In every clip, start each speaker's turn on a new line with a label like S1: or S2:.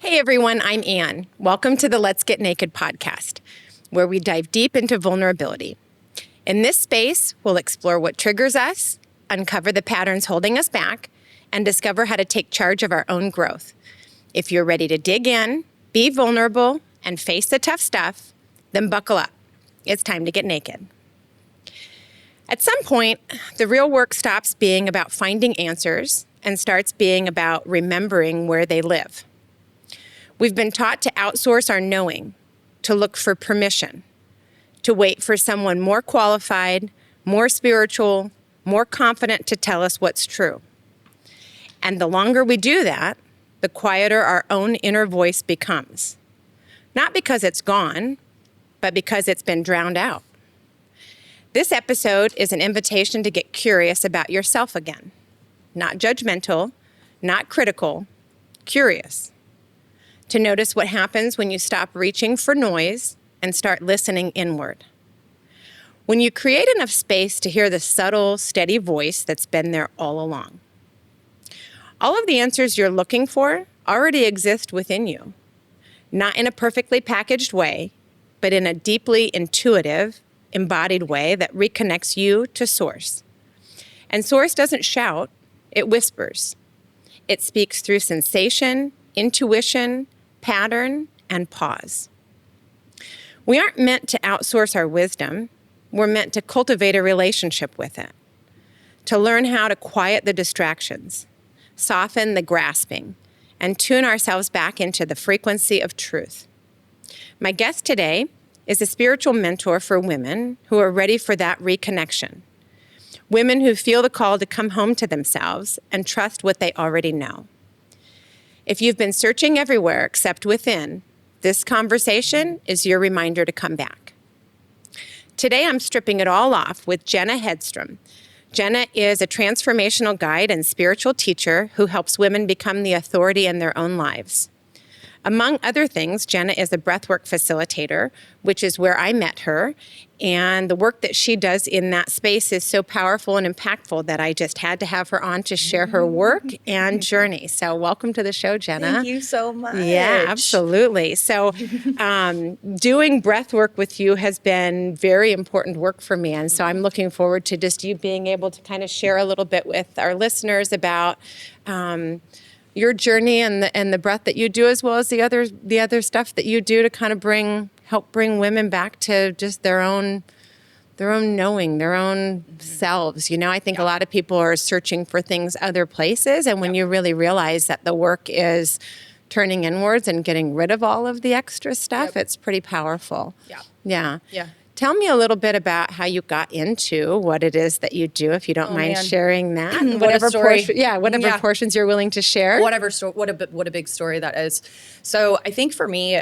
S1: Hey everyone, I'm Ann. Welcome to the Let's Get Naked podcast, where we dive deep into vulnerability. In this space, we'll explore what triggers us, uncover the patterns holding us back, and discover how to take charge of our own growth. If you're ready to dig in, be vulnerable, and face the tough stuff, then buckle up. It's time to get naked. At some point, the real work stops being about finding answers and starts being about remembering where they live. We've been taught to outsource our knowing, to look for permission, to wait for someone more qualified, more spiritual, more confident to tell us what's true. And the longer we do that, the quieter our own inner voice becomes. Not because it's gone, but because it's been drowned out. This episode is an invitation to get curious about yourself again. Not judgmental, not critical, curious. To notice what happens when you stop reaching for noise and start listening inward. When you create enough space to hear the subtle, steady voice that's been there all along. All of the answers you're looking for already exist within you. Not in a perfectly packaged way, but in a deeply intuitive, embodied way that reconnects you to Source. And Source doesn't shout, it whispers. It speaks through sensation, intuition, pattern, and pause. We aren't meant to outsource our wisdom. We're meant to cultivate a relationship with it, to learn how to quiet the distractions, soften the grasping, and tune ourselves back into the frequency of truth. My guest today is a spiritual mentor for women who are ready for that reconnection. Women who feel the call to come home to themselves and trust what they already know. If you've been searching everywhere except within, this conversation is your reminder to come back. Today, I'm stripping it all off with Jenna Hedstrom. Jenna is a transformational guide and spiritual teacher who helps women become the authority in their own lives. Among other things, Jenna is a breathwork facilitator, which is where I met her. And the work that she does in that space is so powerful and impactful that I just had to have her on to share her work and journey. So welcome to the show, Jenna.
S2: Thank you so much.
S1: Yeah, absolutely. So doing breathwork with you has been very important work for me. And so I'm looking forward to just you being able to kind of share a little bit with our listeners about your journey and the breath that you do, as well as the other stuff that you do to kind of help bring women back to just their own knowing, their own selves. You know, I think a lot of people are searching for things other places, and when you really realize that the work is turning inwards and getting rid of all of the extra stuff, it's pretty powerful. Yeah. Tell me a little bit about how you got into what it is that you do, if you don't mind sharing that.
S2: Whatever
S1: portions you're willing to share.
S2: What a big story that is. So I think for me,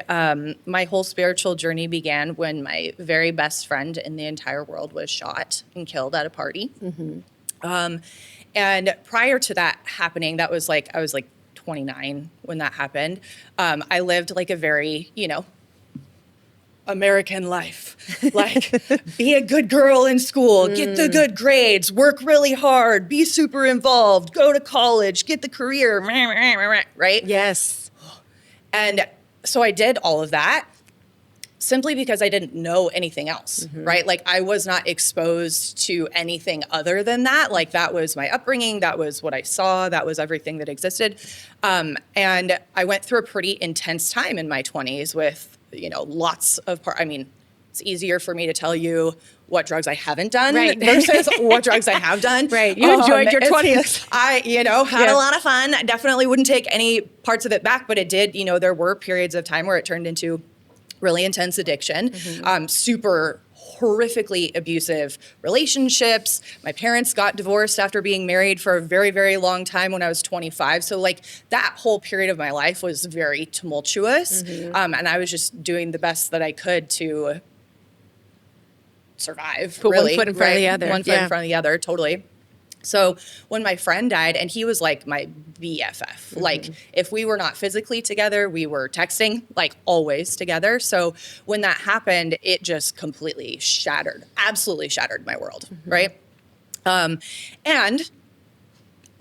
S2: my whole spiritual journey began when my very best friend in the entire world was shot and killed at a party. And prior to that happening, I was like 29 when that happened. I lived like a very, American life, like be a good girl in school, get the good grades, work really hard, be super involved, go to college, get the career, right?
S1: Yes.
S2: And so I did all of that simply because I didn't know anything else, right? Like I was not exposed to anything other than that. Like that was my upbringing. That was what I saw. That was everything that existed. And I went through a pretty intense time in my 20s with lots of it's easier for me to tell you what drugs I haven't done versus what drugs I have done.
S1: Right. You enjoyed your 20s.
S2: I, had a lot of fun. I definitely wouldn't take any parts of it back, but it did, there were periods of time where it turned into really intense addiction, super horrifically abusive relationships. My parents got divorced after being married for a very, very long time when I was 25. So like that whole period of my life was very tumultuous. And I was just doing the best that I could to survive.
S1: Put one foot in front of the other.
S2: One foot in front of the other, totally. So when my friend died, and he was like my BFF, like if we were not physically together, we were texting, like always together. So when that happened, it just completely absolutely shattered my world, right? And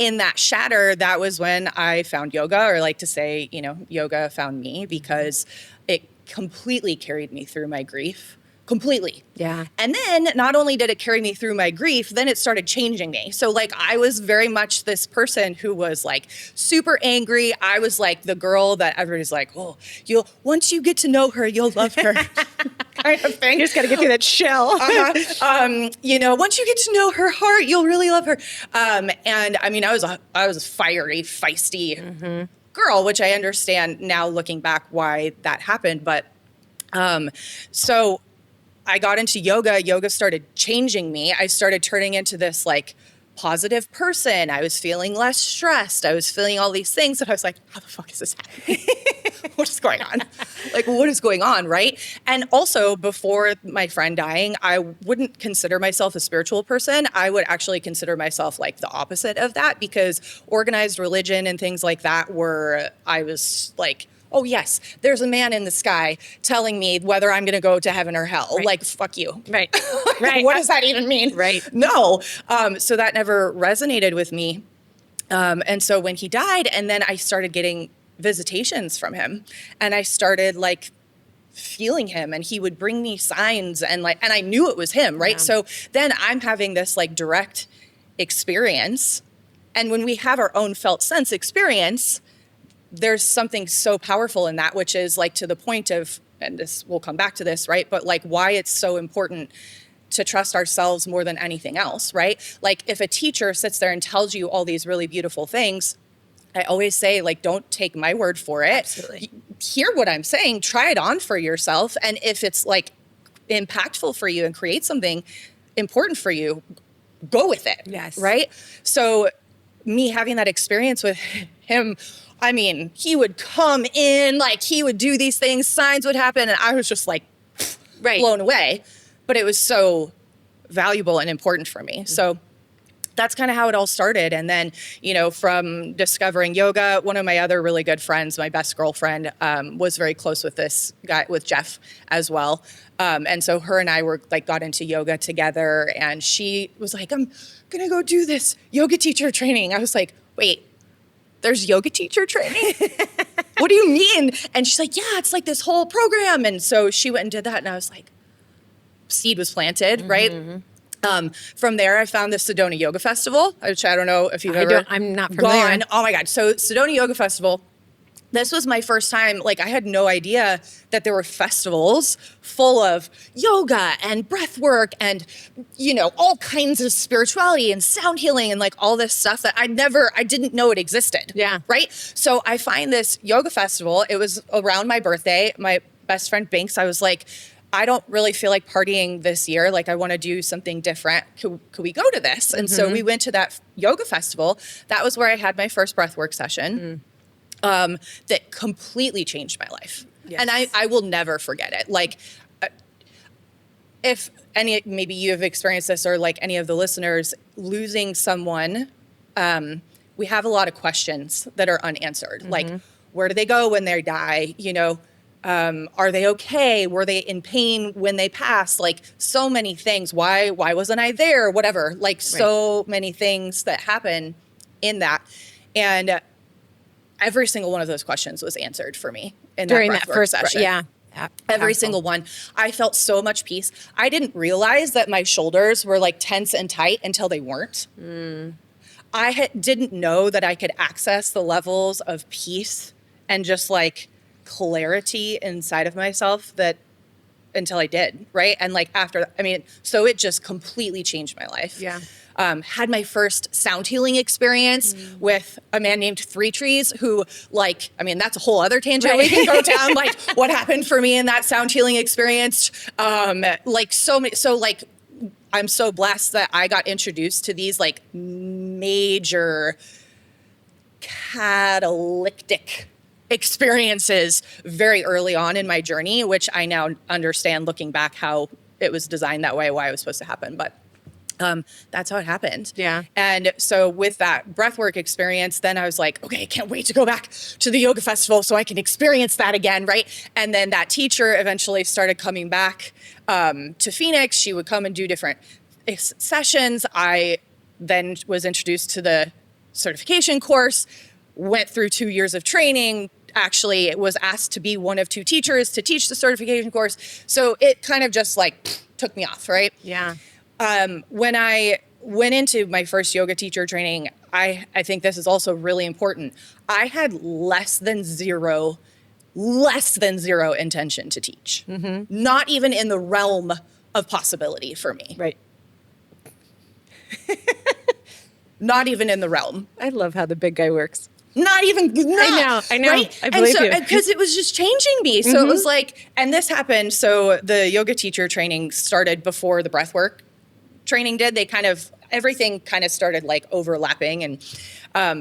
S2: in that shatter, that was when I found yoga, or I like to say, yoga found me, because it completely carried me through my grief. Completely.
S1: Yeah.
S2: And then not only did it carry me through my grief, then it started changing me. So like I was very much this person who was like super angry. I was like the girl that everybody's like, oh, once you get to know her, you'll love her. Kind of thing.
S1: You just got to get through that shell.
S2: Once you get to know her heart, you'll really love her. And I mean, I was a fiery, feisty girl, which I understand now looking back why that happened. But so I got into yoga. Yoga started changing me. I started turning into this like positive person. I was feeling less stressed. I was feeling all these things. And I was like, how the fuck is this happening? What is going on? Like, what is going on, right? And also, before my friend dying, I wouldn't consider myself a spiritual person. I would actually consider myself like the opposite of that, because organized religion and things like that I was like, oh yes, there's a man in the sky telling me whether I'm going to go to heaven or hell.
S1: Right.
S2: Like, fuck you.
S1: Right. Right.
S2: What does that even mean?
S1: Right.
S2: No. So that never resonated with me. And so when he died, and then I started getting visitations from him, and I started like feeling him, and he would bring me signs, and I knew it was him. Right. Yeah. So then I'm having this like direct experience. And when we have our own felt sense experience, there's something so powerful in that, which is like to the point of, and this, we'll come back to this, right? But like why it's so important to trust ourselves more than anything else, right? Like if a teacher sits there and tells you all these really beautiful things, I always say, like, don't take my word for it.
S1: Absolutely.
S2: Hear what I'm saying, try it on for yourself. And if it's like impactful for you and create something important for you, go with it.
S1: Yes.
S2: Right? So me having that experience with him, I mean, he would come in, like he would do these things, signs would happen, and I was just like blown away. But it was so valuable and important for me. So that's kind of how it all started. And then, from discovering yoga, one of my other really good friends, my best girlfriend, was very close with this guy, with Jeff as well. And so her and I got into yoga together, and she was like, I'm going to go do this yoga teacher training. I was like, wait, there's yoga teacher training? What do you mean? And she's like, yeah, it's like this whole program. And so she went and did that. And I was like, seed was planted, right? From there, I found the Sedona Yoga Festival, which I don't know if you've ever
S1: I'm not familiar.
S2: gone. Oh my God. So Sedona Yoga Festival, this was my first time. Like I had no idea that there were festivals full of yoga and breath work and, all kinds of spirituality and sound healing and like all this stuff that I didn't know it existed.
S1: Yeah.
S2: Right. So I find this yoga festival. It was around my birthday. My best friend Binks, I was like, I don't really feel like partying this year. Like I want to do something different. Could we go to this? And so we went to that yoga festival. That was where I had my first breathwork session. That completely changed my life. Yes. And I will never forget it. Like if maybe you have experienced this, or like any of the listeners, losing someone, we have a lot of questions that are unanswered. Like, where do they go when they die? Are they okay? Were they in pain when they passed? Like so many things. Why wasn't I there? Whatever. Like so many things that happen in that. And every single one of those questions was answered for me
S1: during that first
S2: session.
S1: Yeah.
S2: Every single one. I felt so much peace. I didn't realize that my shoulders were like tense and tight until they weren't. I didn't know that I could access the levels of peace and just like clarity inside of myself until I did, right? And like so it just completely changed my life.
S1: Yeah.
S2: Had my first sound healing experience with a man named Three Trees, who that's a whole other tangent we can go down, like what happened for me in that sound healing experience. I'm so blessed that I got introduced to these like major catalytic experiences very early on in my journey, which I now understand looking back how it was designed that way, why it was supposed to happen. But that's how it happened.
S1: Yeah.
S2: And so with that breathwork experience, then I was like, okay, I can't wait to go back to the yoga festival so I can experience that again, right? And then that teacher eventually started coming back to Phoenix. She would come and do different sessions. I then was introduced to the certification course, went through 2 years of training, actually was asked to be one of 2 teachers to teach the certification course. So it kind of just like took me off, right?
S1: Yeah.
S2: When I went into my first yoga teacher training, I think this is also really important. I had less than zero intention to teach. Not even in the realm of possibility for me.
S1: Right.
S2: Not even in the realm.
S1: I love how the big guy works.
S2: Not even, no.
S1: I know.
S2: Right?
S1: I believe you.
S2: Because it was just changing me. So it was like, and this happened. So the yoga teacher training started before the breathwork training did. Everything kind of started like overlapping. And,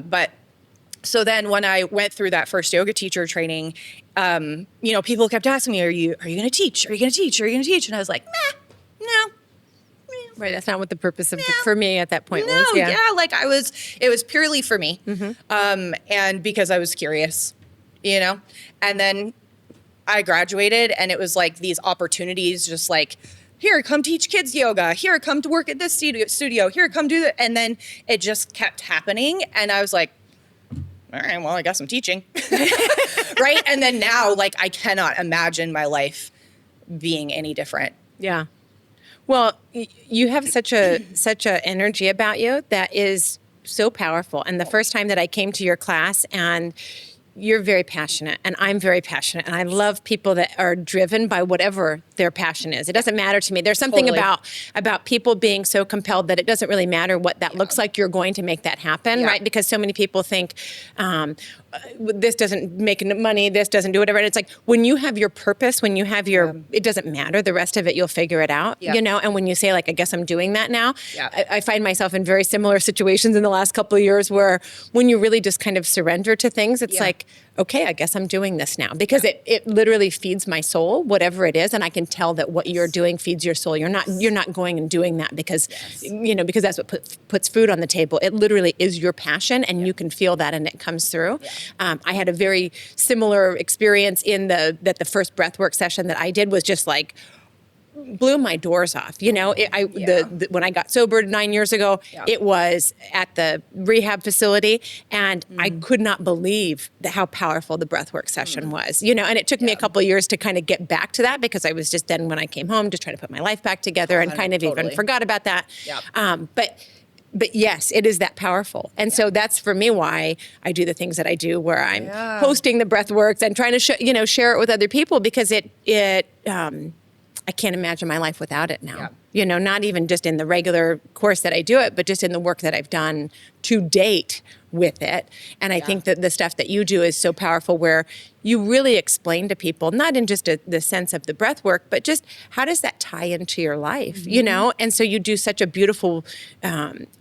S2: but so then when I went through that first yoga teacher training, people kept asking me, are you going to teach? Are you going to teach? Are you going to teach? And I was like, no.
S1: Right, that's not what the purpose of for me at that point
S2: No,
S1: was. Yeah,
S2: it was purely for me, and because I was curious, and then I graduated, and it was like these opportunities, just like, here, come teach kids yoga, here, come to work at this studio, here, come do that, and then it just kept happening, and I was like, all right, well, I guess I'm teaching, right? And then now, like, I cannot imagine my life being any different.
S1: Yeah. Well, you have such a energy about you that is so powerful. And the first time that I came to your class, and you're very passionate, and I'm very passionate, and I love people that are driven by whatever their passion is. It doesn't matter to me. There's something about people being so compelled that it doesn't really matter what that looks like. You're going to make that happen, right? Because so many people think this doesn't make money, this doesn't do whatever. And it's like, when you have your purpose, when you have your, it doesn't matter. The rest of it, you'll figure it out, And when you say, like, I guess I'm doing that now, I find myself in very similar situations in the last couple of years where when you really just kind of surrender to things, it's like, okay, I guess I'm doing this now, because it literally feeds my soul, whatever it is, and I can tell that what you're doing feeds your soul. You're not going and doing that because because that's what puts food on the table. It literally is your passion, and you can feel that, and it comes through. I had a very similar experience in that the first breathwork session that I did was just like blew my doors off. When I got sober 9 years ago, it was at the rehab facility, and I could not believe how powerful the breathwork session was. And it took me a couple of years to kind of get back to that, because I was just then, when I came home, just trying to put my life back together, and kind of even forgot about that. But yes, it is that powerful. And so that's, for me, why I do the things that I do, where I'm hosting the breathworks and trying to share it with other people, because I can't imagine my life without it now. Not even just in the regular course that I do it, but just in the work that I've done to date with it. And I think that the stuff that you do is so powerful, where you really explain to people, not in just the sense of the breath work, but just how does that tie into your life, And so you do such a beautiful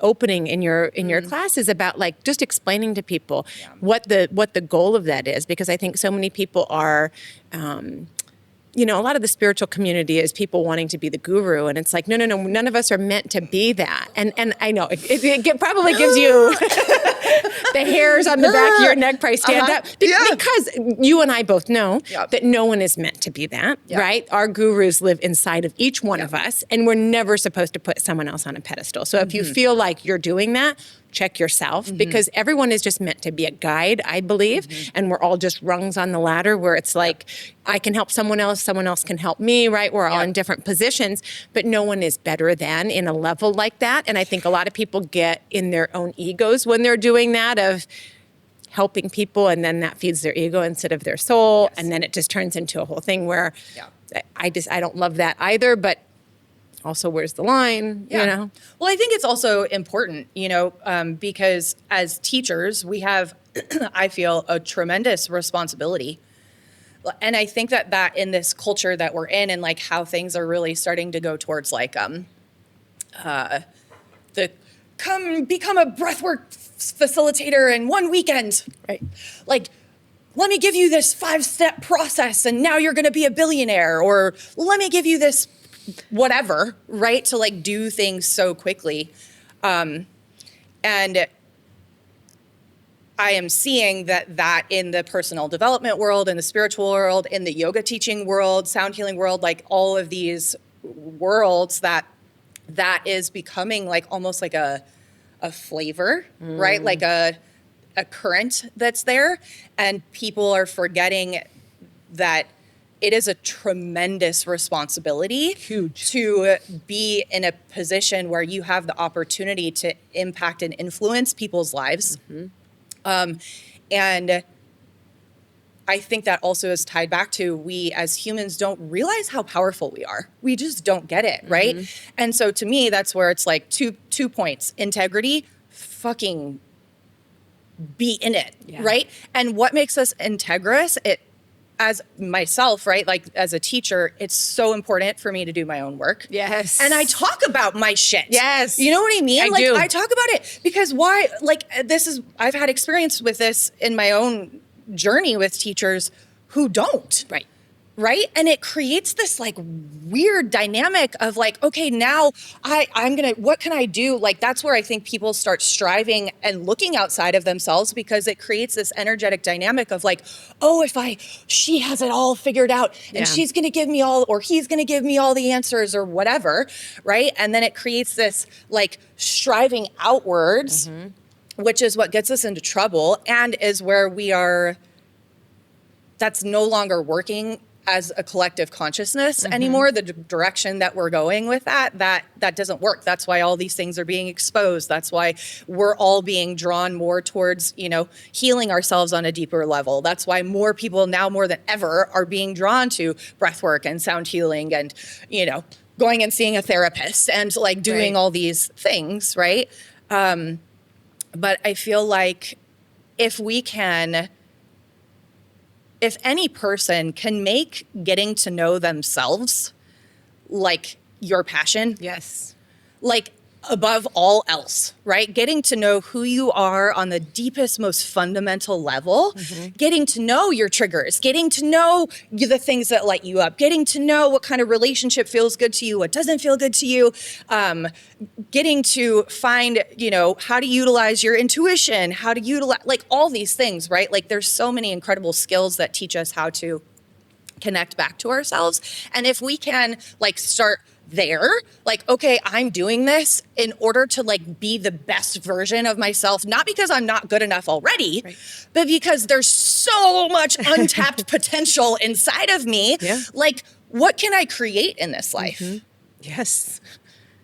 S1: opening in your classes about, like, just explaining to people what the goal of that is, because I think so many people are a lot of the spiritual community is people wanting to be the guru, and it's like, no, none of us are meant to be that. And I know it probably gives you the hairs on the back of your neck probably stand up, because you and I both know that no one is meant to be that, right? Our gurus live inside of each one of us, and we're never supposed to put someone else on a pedestal. So if you feel like you're doing that, check yourself, because everyone is just meant to be a guide, I believe, and we're all just rungs on the ladder, where it's like, I can help someone else can help me, right? We're all in different positions, but no one is better than in a level like that. And I think a lot of people get in their own egos when they're doing that, of helping people, and then that feeds their ego instead of their soul, and then it just turns into a whole thing where I don't love that either, but also, where's the line, Well,
S2: I think it's also important, because as teachers, we have, I feel, a tremendous responsibility. And I think that in this culture that we're in, and like how things are really starting to go towards like become a breathwork facilitator in one weekend, right? Like, let me give you this 5-step process, and now you're going to be a billionaire, or let me give you this whatever, right? To like do things so quickly. And I am seeing that in the personal development world, in the spiritual world, in the yoga teaching world, sound healing world, like all of these worlds, that is becoming like almost like a a flavor, right? Like a current that's there. And people are forgetting that it is a tremendous responsibility to be in a position where you have the opportunity to impact and influence people's lives. And I think that also is tied back to we as humans don't realize how powerful we are. We just don't get it, right? And so to me, that's where it's like two points. Integrity, fucking be in it, right? And what makes us integrous, as myself, right? Like as a teacher, it's so important for me to do my own work.
S1: Yes.
S2: And I talk about my shit.
S1: Yes.
S2: You know what I mean?
S1: I do.
S2: I talk about it because why? Like I've had experience with this in my own journey with teachers who don't. Right. And it creates this like weird dynamic of like, okay, now what can I do? Like, that's where I think people start striving and looking outside of themselves, because it creates this energetic dynamic of like, oh, she has it all figured out and she's going to give me all, or he's going to give me all the answers or whatever. Right. And then it creates this like striving outwards, which is what gets us into trouble and is where that's no longer working as a collective consciousness anymore. The direction that we're going with that doesn't work. That's why all these things are being exposed. That's why we're all being drawn more towards, healing ourselves on a deeper level. That's why more people now more than ever are being drawn to breath work and sound healing and, going and seeing a therapist and like doing all these things. Right. But I feel like if any person can make getting to know themselves like your passion.
S1: Yes.
S2: Like above all else, right? Getting to know who you are on the deepest, most fundamental level, getting to know your triggers, getting to know the things that light you up, getting to know what kind of relationship feels good to you, what doesn't feel good to you, getting to find, how to utilize your intuition, how to utilize, like all these things, right? Like there's so many incredible skills that teach us how to connect back to ourselves. And if we can like start there, like, okay, I'm doing this in order to like be the best version of myself, not because I'm not good enough already, but because there's so much untapped potential inside of me. Like, what can I create in this life?
S1: Yes.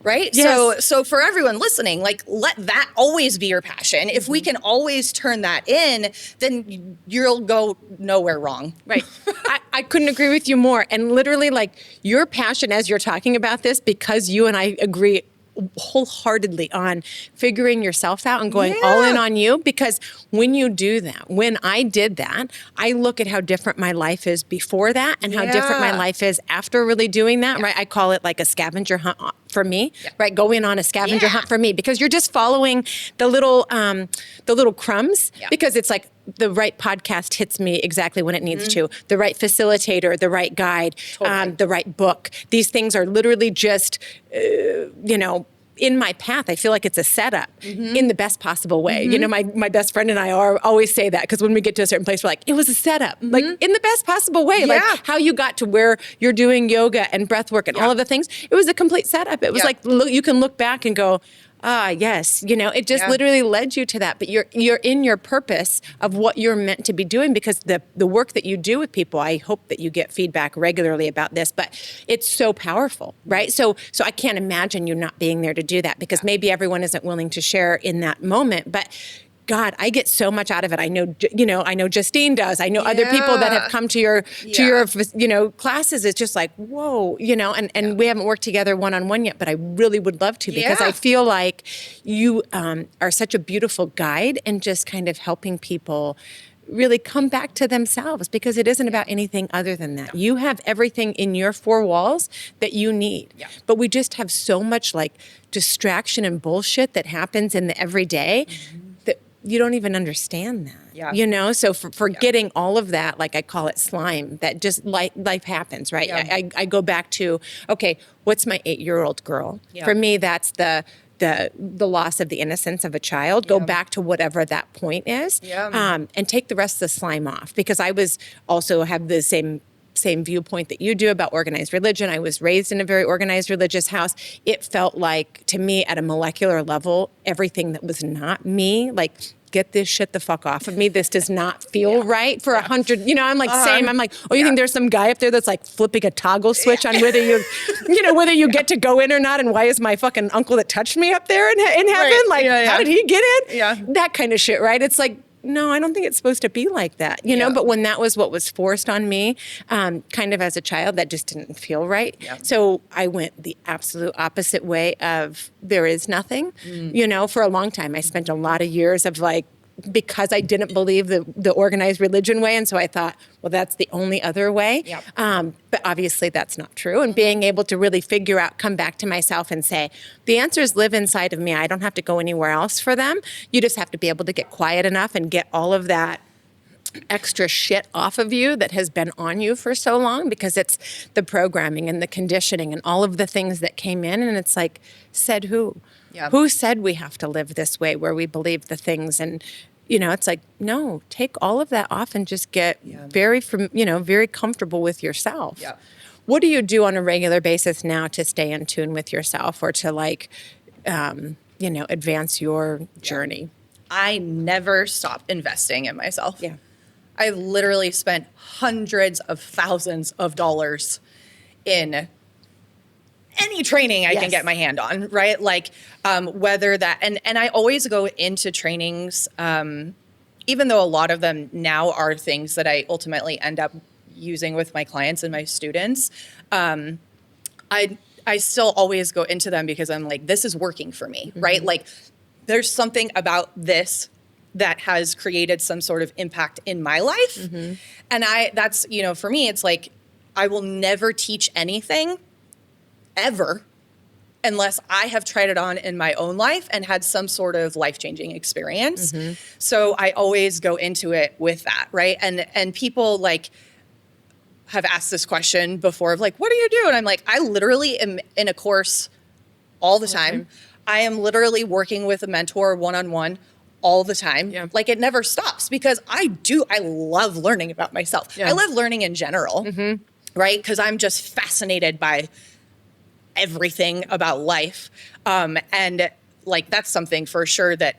S2: Right?
S1: Yes.
S2: So for everyone listening, like let that always be your passion. If we can always turn that in, then you'll go nowhere wrong.
S1: Right. I couldn't agree with you more. And literally like your passion as you're talking about this, because you and I agree wholeheartedly on figuring yourself out and going all in on you. Because when you do that, when I did that, I look at how different my life is before that and how different my life is after really doing that, right? I call it like a scavenger hunt for me, right? Going on a scavenger hunt for me, because you're just following the little crumbs, because it's like the right podcast hits me exactly when it needs to, the right facilitator, the right guide, the right book. These things are literally just, in my path. I feel like it's a setup in the best possible way. My best friend and I always say that, because when we get to a certain place, we're like, it was a setup, like in the best possible way. Like how you got to where you're doing yoga and breath work and all of the things. It was a complete setup. It was like, you can look back and go, yes, it just literally led you to that. But you're in your purpose of what you're meant to be doing, because the work that you do with people, I hope that you get feedback regularly about this, but it's so powerful, right? So I can't imagine you not being there to do that, because maybe everyone isn't willing to share in that moment, but God, I get so much out of it. I know Justine does. I know other people that have come to your classes. It's just like, whoa, and we haven't worked together one-on-one yet, but I really would love to, because I feel like you are such a beautiful guide and just kind of helping people really come back to themselves, because it isn't about anything other than that. You have everything in your four walls that you need. But we just have so much like distraction and bullshit that happens in the everyday that you don't even understand that. So for getting all of that, like I call it slime, that just life happens, right? I go back to, okay, what's my 8-year-old girl? For me, that's the loss of the innocence of a child. Go back to whatever that point is, and take the rest of the slime off, because I was also have the same same viewpoint that you do about organized religion. I was raised in a very organized religious house. It felt like, to me, at a molecular level, everything that was not me, like, get this shit the fuck off of me. This does not feel right for 100. You know, I'm like, same. I'm like, oh, you think there's some guy up there that's like flipping a toggle switch on whether whether you get to go in or not, and why is my fucking uncle that touched me up there in heaven?
S2: Right.
S1: Like, how did he get in?
S2: Yeah.
S1: That kind of shit, right? It's like, no, I don't think it's supposed to be like that, you know? But when that was what was forced on me, kind of as a child, that just didn't feel right. Yeah. So I went the absolute opposite way of there is nothing, you know, for a long time. I spent a lot of years of like, because I didn't believe the organized religion way. And so I thought, well, that's the only other way. Yep. But obviously that's not true. And being able to really figure out, come back to myself and say, the answers live inside of me. I don't have to go anywhere else for them. You just have to be able to get quiet enough and get all of that extra shit off of you that has been on you for so long, because it's the programming and the conditioning and all of the things that came in. And it's like, said who? Yep. Who said we have to live this way where we believe the things? And, you know, it's like, no, take all of that off and just get very comfortable with yourself. Yep. What do you do on a regular basis now to stay in tune with yourself, or to like, advance your journey?
S2: I never stopped investing in myself.
S1: Yeah.
S2: I literally spent hundreds of thousands of dollars in any training I can get my hand on, right? Like whether that, and I always go into trainings, even though a lot of them now are things that I ultimately end up using with my clients and my students, I still always go into them because I'm like, this is working for me, right? Like there's something about this that has created some sort of impact in my life. And that's, for me, it's like, I will never teach anything ever unless I have tried it on in my own life and had some sort of life-changing experience. So I always go into it with that, right? And people like have asked this question before of like, what do you do? And I'm like, I literally am in a course all the time. I am literally working with a mentor one-on-one all the time. Yeah. Like it never stops, because I love learning about myself. Yeah. I love learning in general, right? Because I'm just fascinated by everything about life. And like, that's something for sure that,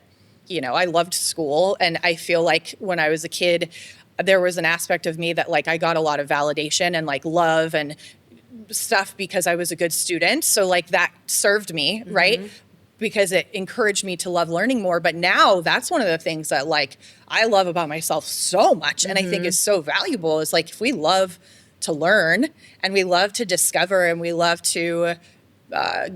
S2: I loved school. And I feel like when I was a kid, there was an aspect of me that like, I got a lot of validation and like love and stuff because I was a good student. So like that served me, right? Because it encouraged me to love learning more. But now that's one of the things that like, I love about myself so much. And I think is so valuable, is like, if we love to learn and we love to discover and we love to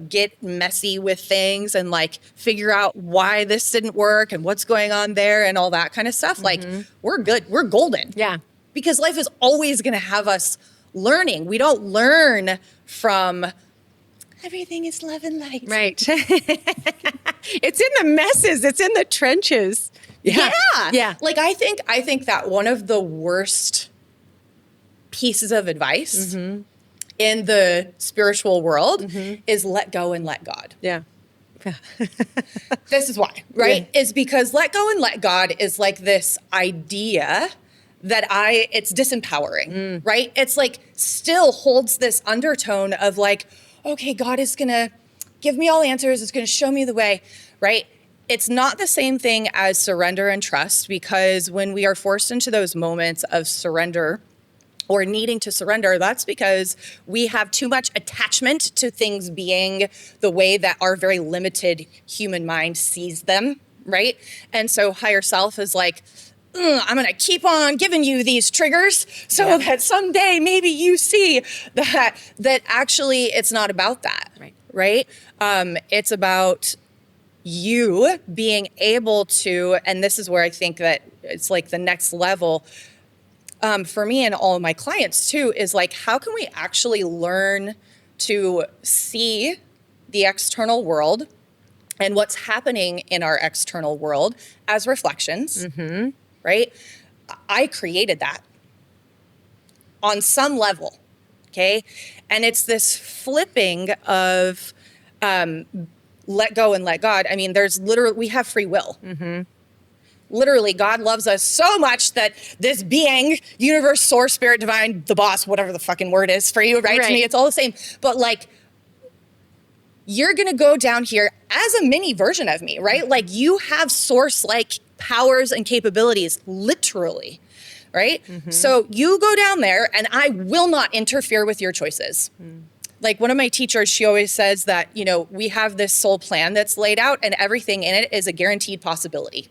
S2: get messy with things and like figure out why this didn't work and what's going on there and all that kind of stuff. Like we're good. We're golden. Yeah. Because life is always going to have us learning. We don't learn from everything is love and light.
S1: Right. It's in the messes. It's in the trenches.
S2: Yeah. Like I think that one of the worst pieces of advice in the spiritual world is let go and let God.
S1: Yeah.
S2: This is why, right? Yeah. Is because let go and let God is like this idea that it's disempowering, right? It's like still holds this undertone of like, okay, God is going to give me all answers. It's going to show me the way, right? It's not the same thing as surrender and trust, because when we are forced into those moments of surrender or needing to surrender, that's because we have too much attachment to things being the way that our very limited human mind sees them, right? And so higher self is like, I'm going to keep on giving you these triggers so that someday maybe you see that actually it's not about that, right? It's about you being able to, and this is where I think that it's like the next level for me and all of my clients too, is like, how can we actually learn to see the external world and what's happening in our external world as reflections, right? I created that on some level, okay? And it's this flipping of let go and let God. I mean, we have free will. literally God loves us so much that this being, universe, source, spirit, divine, the boss, whatever the fucking word is for you, right? To me, it's all the same. But like, you're going to go down here as a mini version of me, right? Like you have source like powers and capabilities, literally, right? So you go down there and I will not interfere with your choices. Like one of my teachers, she always says that, you know, we have this soul plan that's laid out and everything in it is a guaranteed possibility.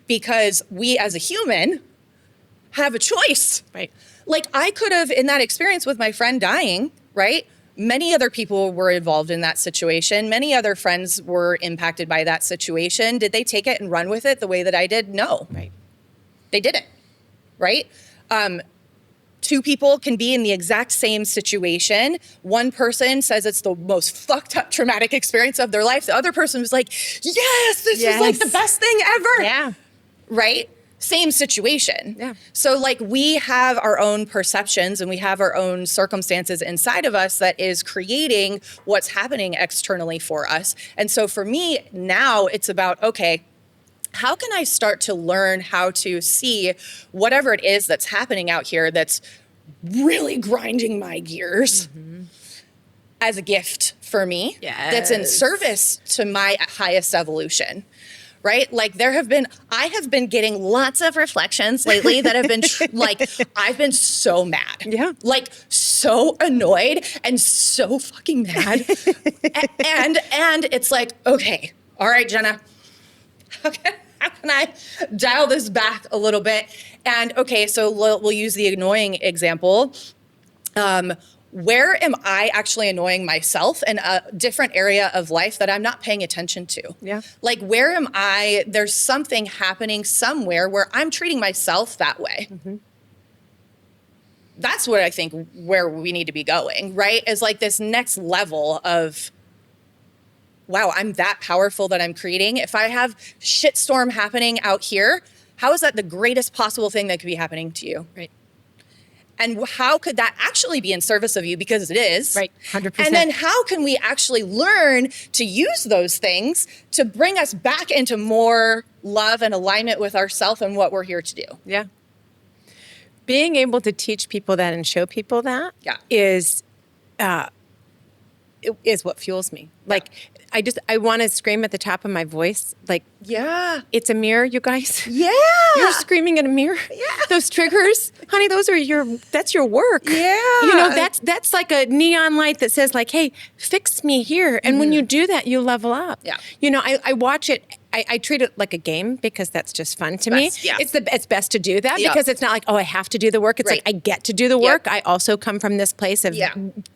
S2: Because we as a human have a choice.
S1: Right.
S2: Like I could have, in that experience with my friend dying, right? Many other people were involved in that situation. Many other friends were impacted by that situation. Did they take it and run with it the way that I did? No.
S1: Right.
S2: They didn't. Right? Two people can be in the exact same situation. One person says it's the most fucked up traumatic experience of their life. The other person was like, yes, this was like the best thing ever.
S1: Yeah.
S2: Right? Same situation.
S1: Yeah.
S2: So like we have our own perceptions and we have our own circumstances inside of us that is creating what's happening externally for us. And so for me now it's about, okay, how can I start to learn how to see whatever it is that's happening out here that's really grinding my gears as a gift for me, that's in service to my highest evolution, right? Like I have been getting lots of reflections lately that have been I've been so mad.
S1: Yeah.
S2: Like so annoyed and so fucking mad. and it's like, okay, all right, Jenna, how can I dial this back a little bit? And okay, so we'll use the annoying example. Where am I actually annoying myself in a different area of life that I'm not paying attention to?
S1: Yeah.
S2: Like where am I, there's something happening somewhere where I'm treating myself that way. That's what I think where we need to be going, right? Is like this next level of, wow, I'm that powerful that I'm creating. If I have shitstorm happening out here, how is that the greatest possible thing that could be happening to you?
S1: Right.
S2: And how could that actually be in service of you? Because it is.
S1: Right, 100%.
S2: And then how can we actually learn to use those things to bring us back into more love and alignment with ourselves and what we're here to do?
S1: Yeah. Being able to teach people that and show people that is what fuels me. Like, I want to scream at the top of my voice. Like, it's a mirror, you guys.
S2: Yeah.
S1: You're screaming at a mirror. Yeah. Those triggers, honey, that's your work.
S2: Yeah.
S1: You know, that's like a neon light that says like, hey, fix me here. And when you do that, you level up.
S2: Yeah.
S1: You know, I watch it. I treat it like a game because that's just fun to me.
S2: Yeah.
S1: It's best to do that because it's not like, oh, I have to do the work. It's like I get to do the work. I also come from this place of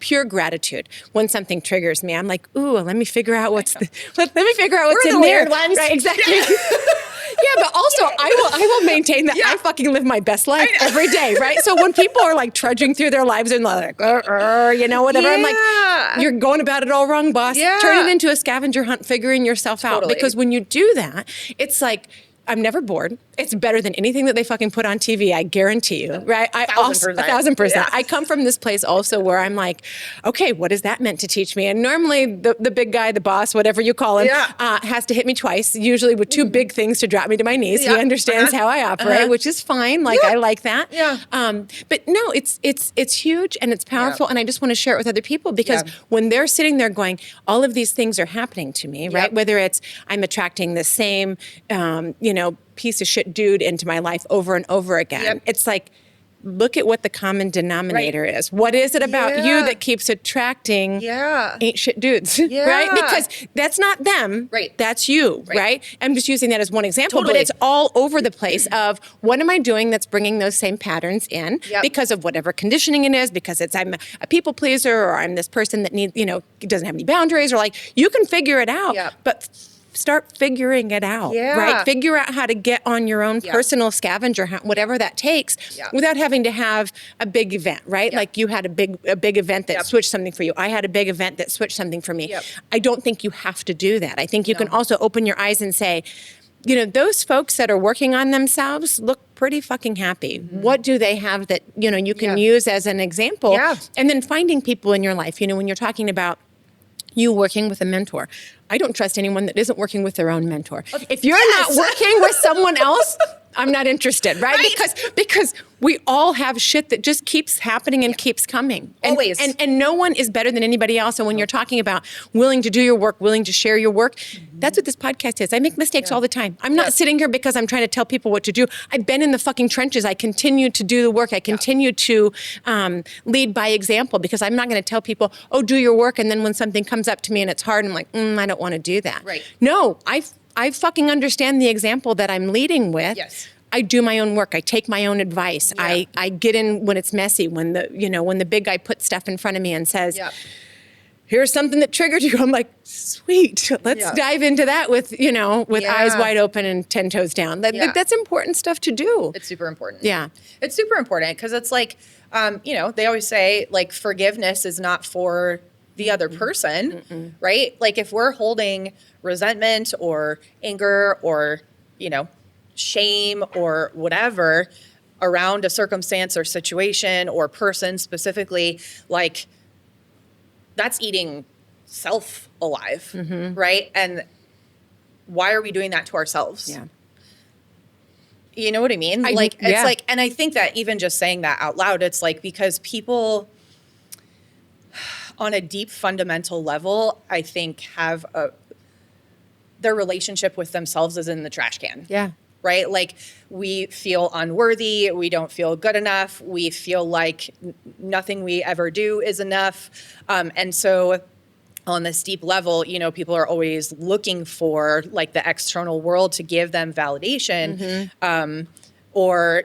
S1: pure gratitude. When something triggers me, I'm like, ooh, let me figure out what's in there.
S2: Weird ones.
S1: Right, exactly. Yeah, but also I will maintain that I fucking live my best life every day, right? So when people are like trudging through their lives and like, you know, whatever, I'm like, you're going about it all wrong, boss.
S2: Yeah.
S1: Turn it into a scavenger hunt, figuring yourself out. Because when you do that, it's like, I'm never bored. It's better than anything that they fucking put on TV. I guarantee you, right? 1,000%.
S2: Yeah.
S1: I come from this place also where I'm like, okay, what is that meant to teach me? And normally the big guy, the boss, whatever you call him, has to hit me twice, usually with two big things to drop me to my knees. He understands how I operate, which is fine. Like I like that.
S2: Yeah.
S1: But no, it's huge and it's powerful, and I just want to share it with other people because when they're sitting there going, all of these things are happening to me, right? Whether it's I'm attracting the same, piece of shit dude into my life over and over again. It's like, look at what the common denominator is. What is it about you that keeps attracting ain't shit dudes, right? Because that's not them, that's you, right? I'm just using that as one example, but it's all over the place of what am I doing that's bringing those same patterns in because of whatever conditioning it is, because I'm a people pleaser or I'm this person that needs, doesn't have any boundaries, or like, you can figure it out, but start figuring it out, right? Figure out how to get on your own personal scavenger hunt, whatever that takes, without having to have a big event, right? Like you had a big event that switched something for you. I had a big event that switched something for me. I don't think you have to do that. I think you can also open your eyes and say, those folks that are working on themselves look pretty fucking happy. What do they have that, you can use as an example? And then finding people in your life, when you're talking about you working with a mentor. I don't trust anyone that isn't working with their own mentor. If you're not working with someone else, I'm not interested, right? Because we all have shit that just keeps happening and keeps coming.
S2: Always.
S1: And no one is better than anybody else. And when you're talking about willing to do your work, willing to share your work, that's what this podcast is. I make mistakes all the time. I'm not sitting here because I'm trying to tell people what to do. I've been in the fucking trenches. I continue to do the work. I continue to lead by example, because I'm not going to tell people, oh, do your work. And then when something comes up to me and it's hard, I'm like, I don't want to do that.
S2: Right.
S1: No, I fucking understand the example that I'm leading with.
S2: Yes.
S1: I do my own work. I take my own advice.
S2: Yeah.
S1: I get in when it's messy, when the big guy puts stuff in front of me and says, here's something that triggered you. I'm like, sweet. Let's dive into that with eyes wide open and 10 toes down. That's important stuff to do.
S2: It's super important.
S1: Yeah.
S2: It's super important because it's like, they always say like forgiveness is not for the other person, right? Like if we're holding resentment or anger or, shame or whatever around a circumstance or situation or person specifically, like that's eating self alive, right? And why are we doing that to ourselves?
S1: Yeah.
S2: You know what I mean? And I think that even just saying that out loud, it's like, because people on a deep fundamental level, I think have their relationship with themselves is in the trash can.
S1: Yeah.
S2: Right? Like we feel unworthy. We don't feel good enough. We feel like nothing we ever do is enough. And so on this deep level, people are always looking for like the external world to give them validation. Or,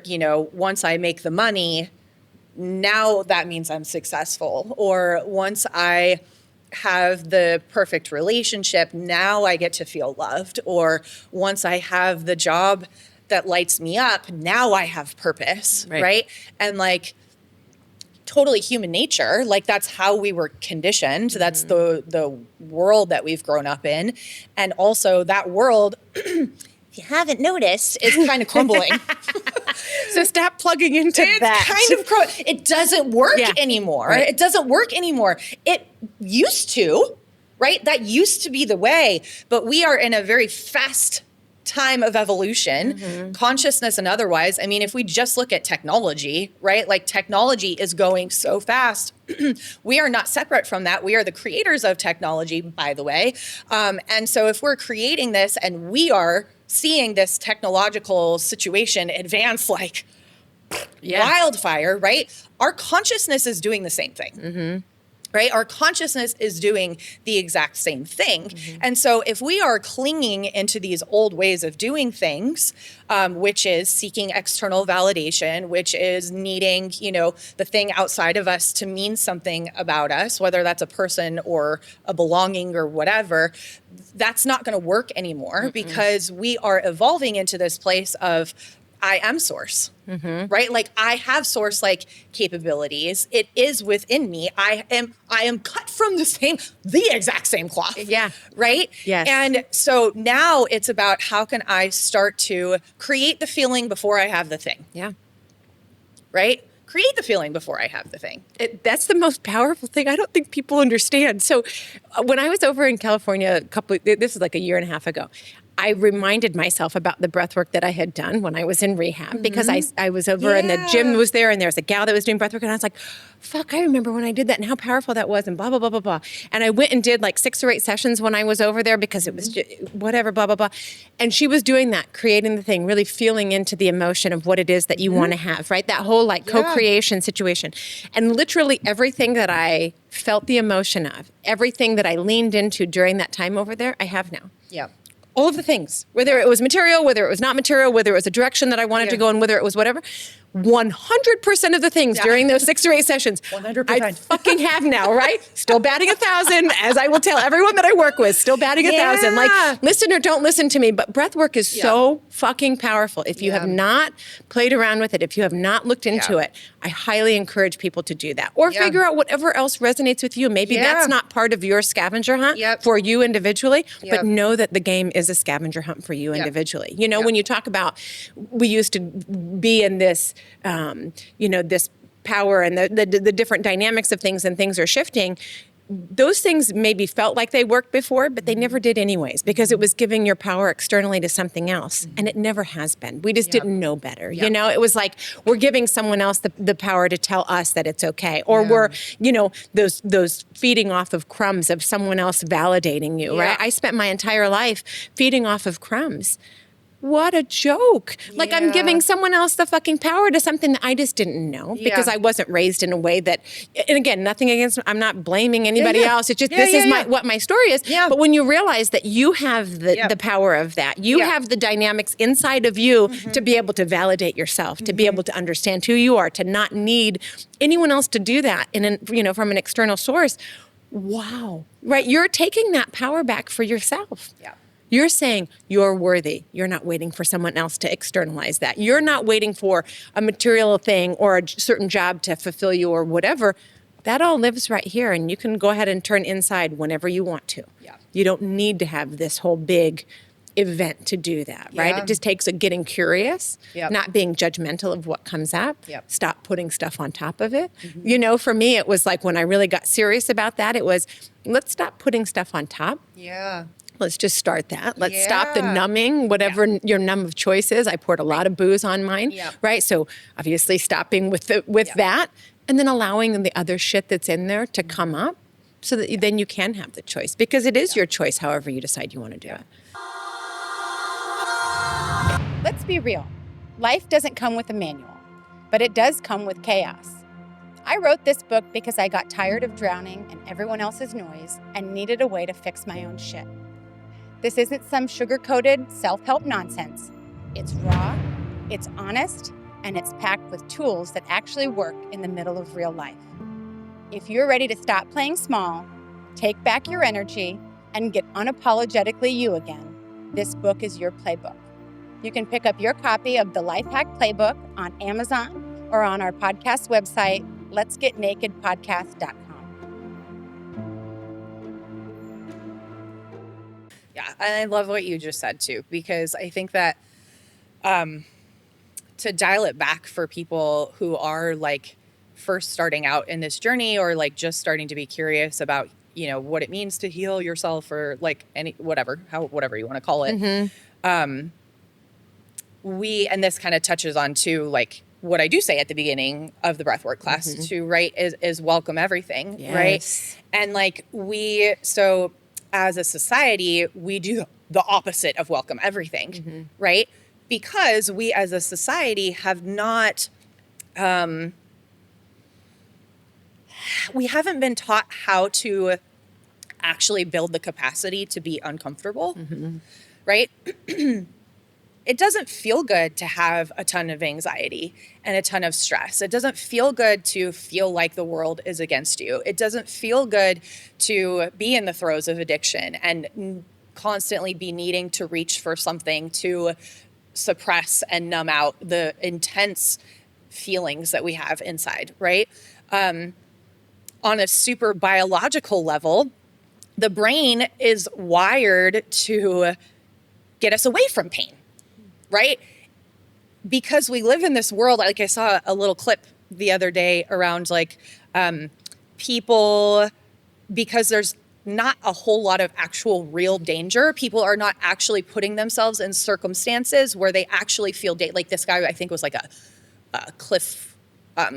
S2: once I make the money, now that means I'm successful. Or once I have the perfect relationship, now I get to feel loved. Or once I have the job that lights me up, now I have purpose, right? And like totally human nature, like that's how we were conditioned. That's the world that we've grown up in. And also that world, if you haven't noticed, is kind of crumbling.
S1: So stop plugging into that.
S2: It doesn't work anymore.
S1: Right.
S2: It doesn't work anymore. It used to, right? That used to be the way, but we are in a very fast time of evolution, consciousness and otherwise. I mean, if we just look at technology, right? Like technology is going so fast. We are not separate from that. We are the creators of technology, by the way. And so if we're creating this and we are seeing this technological situation advance like wildfire, right? Our consciousness is doing the same thing. Right? Our consciousness is doing the exact same thing. And so if we are clinging into these old ways of doing things, which is seeking external validation, which is needing, the thing outside of us to mean something about us, whether that's a person or a belonging or whatever, that's not going to work anymore because we are evolving into this place of I am source, right? Like I have source like capabilities. It is within me. I am cut from the exact same cloth.
S1: Yeah.
S2: Right?
S1: Yes.
S2: And so now it's about how can I start to create the feeling before I have the thing.
S1: Yeah.
S2: Right? Create the feeling before I have the thing.
S1: That's the most powerful thing. I don't think people understand. So when I was over in California this is like a year and a half ago, I reminded myself about the breath work that I had done when I was in rehab because I was over and the gym was there and there was a gal that was doing breath work and I was like, fuck, I remember when I did that and how powerful that was and blah, blah, blah, blah, blah. And I went and did like 6 or 8 sessions when I was over there because it was just whatever, blah, blah, blah. And she was doing that, creating the thing, really feeling into the emotion of what it is that you want to have, right? That whole like co-creation situation. And literally everything that I felt the emotion of, everything that I leaned into during that time over there, I have now.
S2: Yeah.
S1: All of the things, whether it was material, whether it was not material, whether it was a direction that I wanted to go in, whether it was whatever, 100% of the things during those 6 or 8 sessions,
S2: 100%.
S1: I fucking have now, right? Still batting 1,000, as I will tell everyone that I work with, still batting 1,000. Like, listen or don't listen to me, but breath work is so fucking powerful. If you have not played around with it, if you have not looked into it, I highly encourage people to do that. Or figure out whatever else resonates with you. Maybe that's not part of your scavenger hunt for you individually, but know that the game is a scavenger hunt for you individually. You know, when you talk about, we used to be in this, this power and the different dynamics of things and things are shifting. those things maybe felt like they worked before, but they never did anyways, because it was giving your power externally to something else. And it never has been. We just didn't know better. You know, it was like we're giving someone else the power to tell us that it's okay. Or we're, you know, those feeding off of crumbs of someone else validating you, right? I spent my entire life feeding off of crumbs. What a joke. Like I'm giving someone else the fucking power to something that I just didn't know because I wasn't raised in a way that, and again, nothing against, I'm not blaming anybody else. It's just, this is what my story is. But when you realize that you have the power of that, you have the dynamics inside of you to be able to validate yourself, to be able to understand who you are, to not need anyone else to do that you know, from an external source. Wow. Right. You're taking that power back for yourself.
S2: Yeah.
S1: You're saying you're worthy. You're not waiting for someone else to externalize that. You're not waiting for a material thing or a certain job to fulfill you or whatever. That all lives right here, and you can go ahead and turn inside whenever you want to.
S2: Yeah.
S1: You don't need to have this whole big event to do that, right? It just takes getting curious, not being judgmental of what comes up, stop putting stuff on top of it. You know, for me, it was like when I really got serious about that, it was, let's stop putting stuff on top.
S2: Yeah.
S1: Let's just start that. Let's stop the numbing, whatever your numb of choice is. I poured a lot of booze on mine, right? So obviously stopping with that and then allowing the other shit that's in there to come up so that then you can have the choice, because it is your choice however you decide you want to do it. Let's be real. Life doesn't come with a manual, but it does come with chaos. I wrote this book because I got tired of drowning in everyone else's noise and needed a way to fix my own shit. This isn't some sugar-coated self-help nonsense. It's raw, it's honest, and it's packed with tools that actually work in the middle of real life. If you're ready to stop playing small, take back your energy, and get unapologetically you again, this book is your playbook. You can pick up your copy of the Life Hack Playbook on Amazon or on our podcast website, letsgetnakedpodcast.com.
S2: Yeah, and I love what you just said too, because I think that to dial it back for people who are like first starting out in this journey or like just starting to be curious about, you know, what it means to heal yourself or like whatever you want to call it. And this kind of touches on too, like what I do say at the beginning of the breathwork class too, right, is welcome everything, right? And like so as a society, we do the opposite of welcome everything, right? Because we as a society have not, we haven't been taught how to actually build the capacity to be uncomfortable, right? It doesn't feel good to have a ton of anxiety and a ton of stress. It doesn't feel good to feel like the world is against you. It doesn't feel good to be in the throes of addiction and constantly be needing to reach for something to suppress and numb out the intense feelings that we have inside, right? On a super biological level, the brain is wired to get us away from pain. Right? Because we live in this world, like I saw a little clip the other day around like people, because there's not a whole lot of actual real danger. People are not actually putting themselves in circumstances where they actually feel like this guy, I think was like a cliff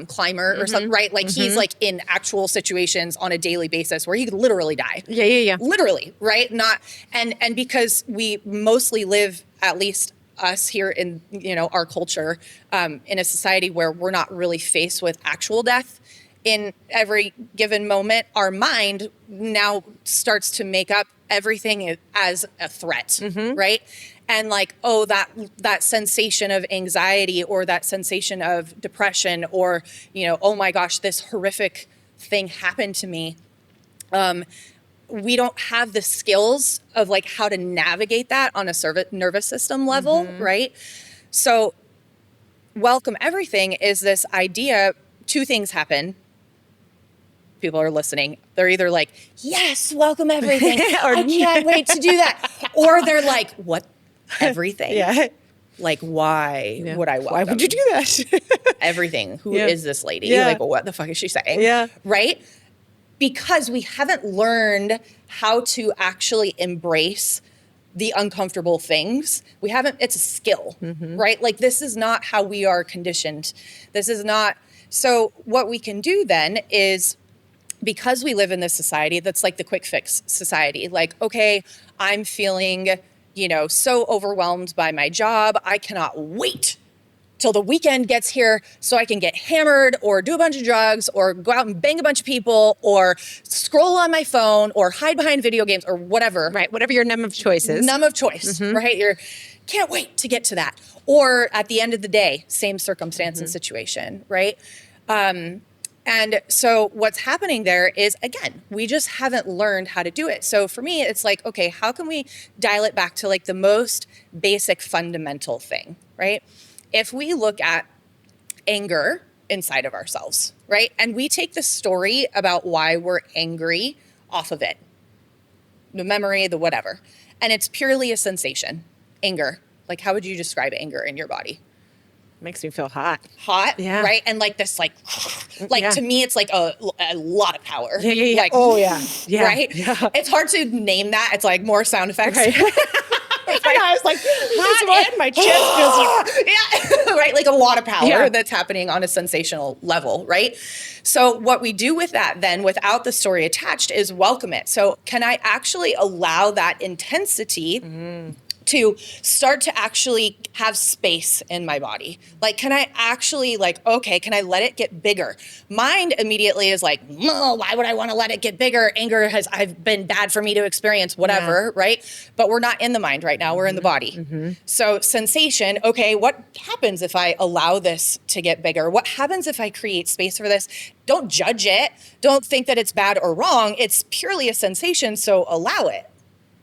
S2: climber or something, right? Like he's like in actual situations on a daily basis where he could literally die.
S1: Yeah.
S2: Literally, right? Not, and because we mostly live, at least us here in, you know, our culture, in a society where we're not really faced with actual death in every given moment, our mind now starts to make up everything as a threat, right? And like, oh, that sensation of anxiety or that sensation of depression or, you know, oh my gosh, this horrific thing happened to me. We don't have the skills of like how to navigate that on a nervous system level, right? So welcome everything is this idea. Two things happen. People are listening. They're either like, yes, welcome everything. Or I can't wait to do that. Or they're like, what? Everything? Like, why would I welcome?
S1: Why would you do that?
S2: Everything. Who is this lady? Like, what the fuck is she saying? Right? because we haven't learned how to actually embrace the uncomfortable things. It's a skill, right? Like, this is not how we are conditioned. This is not. So what we can do then is, because we live in this society that's like the quick fix society, like, okay, I'm feeling, so overwhelmed by my job. I cannot wait till the weekend gets here so I can get hammered or do a bunch of drugs or go out and bang a bunch of people or scroll on my phone or hide behind video games or whatever.
S1: Right. Whatever your numb of choices.
S2: Numb of choice, right? Can't wait to get to that. Or at the end of the day, same circumstance and situation, right? And so what's happening there is, again, we just haven't learned how to do it. So for me, it's like, okay, how can we dial it back to like the most basic fundamental thing, right? If we look at anger inside of ourselves, right? And we take the story about why we're angry off of it, the memory, the whatever. And it's purely a sensation, anger. Like, how would you describe anger in your body?
S1: Makes me feel hot.
S2: Hot,
S1: Yeah.
S2: right? And like this, to me, it's like a lot of power.
S1: Yeah.
S2: Like,
S1: oh, yeah. Yeah.
S2: Right?
S1: Yeah.
S2: It's hard to name that. It's like more sound effects.
S1: Right. I was like, hot and my chest just
S2: yeah, right? Like a lot of power
S1: Yeah.
S2: that's happening on a sensational level, right? So what we do with that then, without the story attached, is welcome it. So can I actually allow that intensity to start to actually have space in my body? Like, can I actually okay, can I let it get bigger? Mind immediately is like, no, why would I want to let it get bigger? Anger I've been bad for me to experience, whatever, right? But we're not in the mind right now, we're in the body. So sensation, okay, what happens if I allow this to get bigger? What happens if I create space for this? Don't judge it. Don't think that it's bad or wrong. It's purely a sensation, so allow it.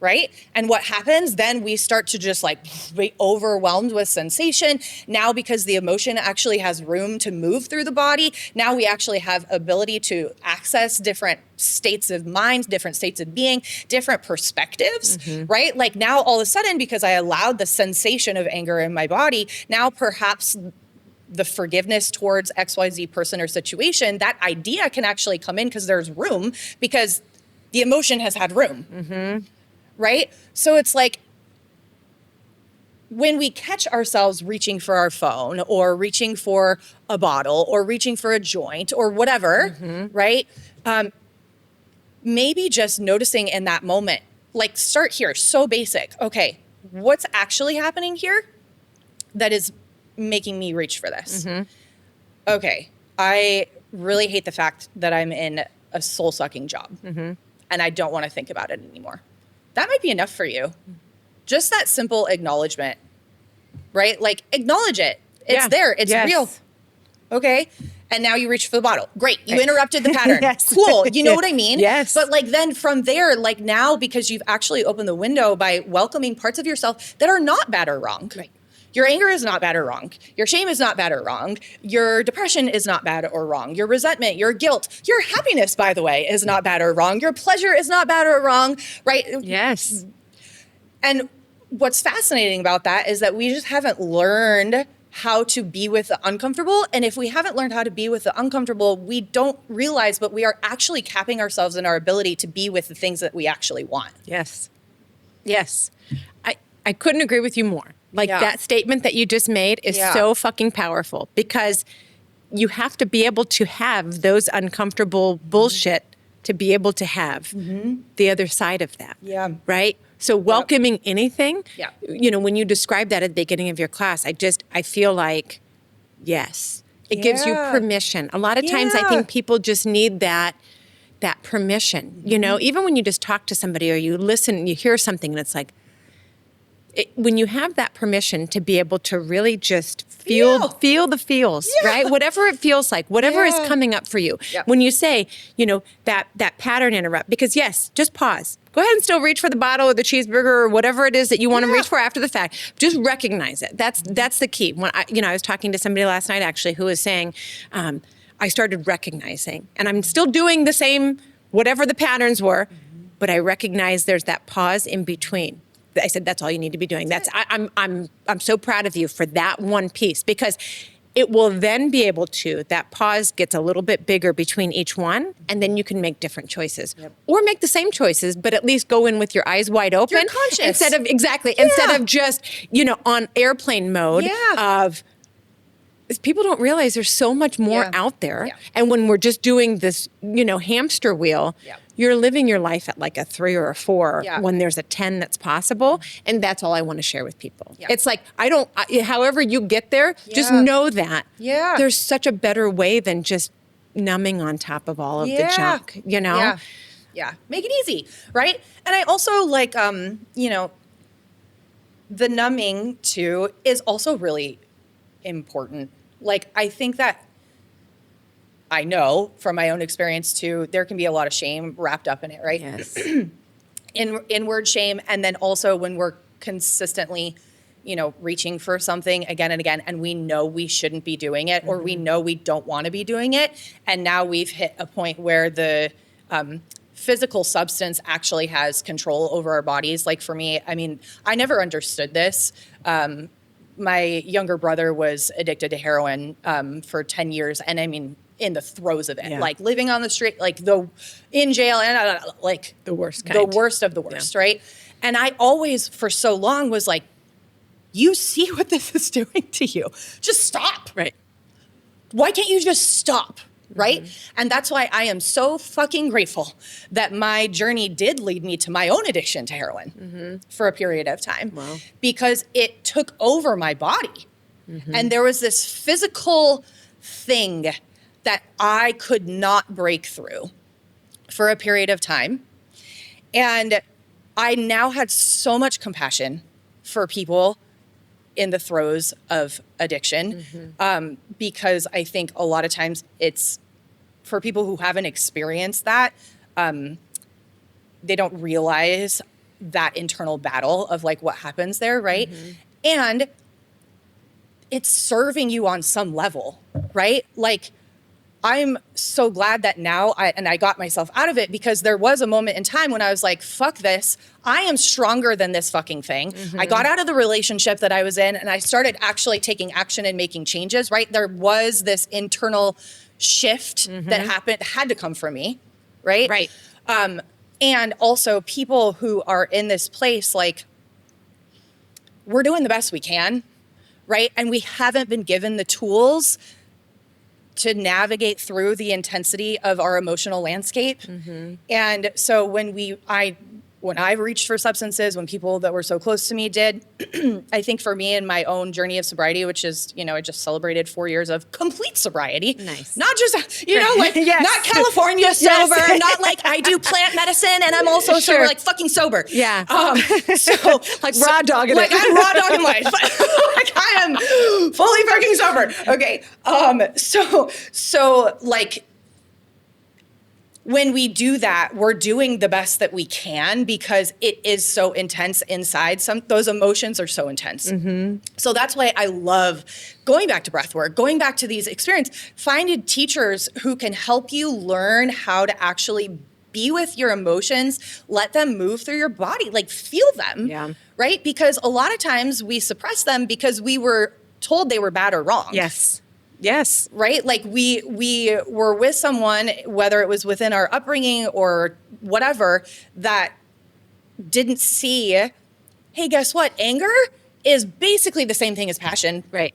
S2: Right? And what happens then, we start to just be overwhelmed with sensation. Now, because the emotion actually has room to move through the body, now we actually have ability to access different states of mind, different states of being, different perspectives, right? Like, now all of a sudden, because I allowed the sensation of anger in my body, now perhaps the forgiveness towards XYZ person or situation, that idea can actually come in because there's room, because the emotion has had room. Right? So it's like, when we catch ourselves reaching for our phone or reaching for a bottle or reaching for a joint or whatever, right? Maybe just noticing in that moment, like, start here, so basic. Okay, what's actually happening here that is making me reach for this? Okay, I really hate the fact that I'm in a soul-sucking job and I don't want to think about it anymore. That might be enough for you. Just that simple acknowledgement, right? Like, acknowledge it. It's there. It's real. Okay. And now you reach for the bottle. Great. You interrupted the pattern. Cool. You know what I mean?
S1: Yes.
S2: But then from there, now, because you've actually opened the window by welcoming parts of yourself that are not bad or wrong.
S1: Right.
S2: Your anger is not bad or wrong. Your shame is not bad or wrong. Your depression is not bad or wrong. Your resentment, your guilt, your happiness, by the way, is not bad or wrong. Your pleasure is not bad or wrong, right?
S1: Yes.
S2: And what's fascinating about that is that we just haven't learned how to be with the uncomfortable. And if we haven't learned how to be with the uncomfortable, we don't realize, but we are actually capping ourselves in our ability to be with the things that we actually want.
S1: Yes. Yes. I couldn't agree with you more. That statement that you just made is so fucking powerful, because you have to be able to have those uncomfortable bullshit to be able to have the other side of that.
S2: Yeah.
S1: Right? So welcoming anything,
S2: Yeah.
S1: When you described that at the beginning of your class, I feel like, yes, it gives you permission. A lot of times I think people just need that permission, even when you just talk to somebody or you listen and you hear something and it's like, when you have that permission to be able to really just feel the feels, right? Whatever it feels like, whatever is coming up for you.
S2: Yeah.
S1: When you say, that pattern interrupt, because yes, just pause. Go ahead and still reach for the bottle or the cheeseburger or whatever it is that you want to reach for after the fact. Just recognize it. That's the key. When I was talking to somebody last night actually who was saying, I started recognizing, and I'm still doing the same, whatever the patterns were, but I recognize there's that pause in between. I said, that's all you need to be doing. I'm so proud of you for that one piece, because it will then be able to, that pause gets a little bit bigger between each one, and then you can make different choices. Or make the same choices, but at least go in with your eyes wide open.
S2: You're conscious.
S1: Instead of just, on airplane mode of, people don't realize there's so much more out there. Yeah. And when we're just doing this, hamster wheel, you're living your life at like a 3 or a 4 when there's a 10 that's possible. And that's all I want to share with people. Yeah. It's like, however you get there, just know that there's such a better way than just numbing on top of all of the junk,
S2: Yeah. Make it easy, right? And I also like, the numbing too is also really important. Like, I think that I know from my own experience too, there can be a lot of shame wrapped up in it, right?
S1: Yes.
S2: Inward shame. And then also when we're consistently, reaching for something again and again, and we know we shouldn't be doing it, or we know we don't want to be doing it. And now we've hit a point where the physical substance actually has control over our bodies. Like for me, I never understood this. My younger brother was addicted to heroin for 10 years. And in the throes of it, like living on the street, like in jail, and like
S1: the worst kind.
S2: The worst of the worst, right? And I always, for so long, was like, you see what this is doing to you. Just stop.
S1: Right.
S2: Why can't you just stop? Right? And that's why I am so fucking grateful that my journey did lead me to my own addiction to heroin for a period of time.
S1: Wow.
S2: Because it took over my body. And there was this physical thing that I could not break through for a period of time. And I now had so much compassion for people in the throes of addiction, because I think a lot of times it's for people who haven't experienced that, they don't realize that internal battle of like what happens there, right? And it's serving you on some level, right? Like, I'm so glad that now I got myself out of it, because there was a moment in time when I was like, fuck this. I am stronger than this fucking thing. I got out of the relationship that I was in, and I started actually taking action and making changes, right? There was this internal shift that had to come from me, right?
S1: Right.
S2: And also people who are in this place, like, we're doing the best we can, right? And we haven't been given the tools to navigate through the intensity of our emotional landscape. And so when I reached for substances, when people that were so close to me did, I think for me in my own journey of sobriety, which is, I just celebrated 4 years of complete sobriety.
S1: Nice.
S2: Not just, like, not California sober, not like I do plant medicine and I'm also sober, like fucking sober.
S1: Yeah.
S2: So
S1: like raw dogging
S2: like
S1: it.
S2: I'm raw dogging life. Like I am fully fucking sober. Okay. So like, when we do that, we're doing the best that we can, because it is so intense inside. Those emotions are so intense. So that's why I love going back to breath work, going back to these experiences. Find teachers who can help you learn how to actually be with your emotions, let them move through your body, like feel them, right? Because a lot of times we suppress them because we were told they were bad or wrong.
S1: Yes.
S2: Right? Like we were with someone, whether it was within our upbringing or whatever, that didn't see, hey, guess what? Anger is basically the same thing as passion.
S1: Right.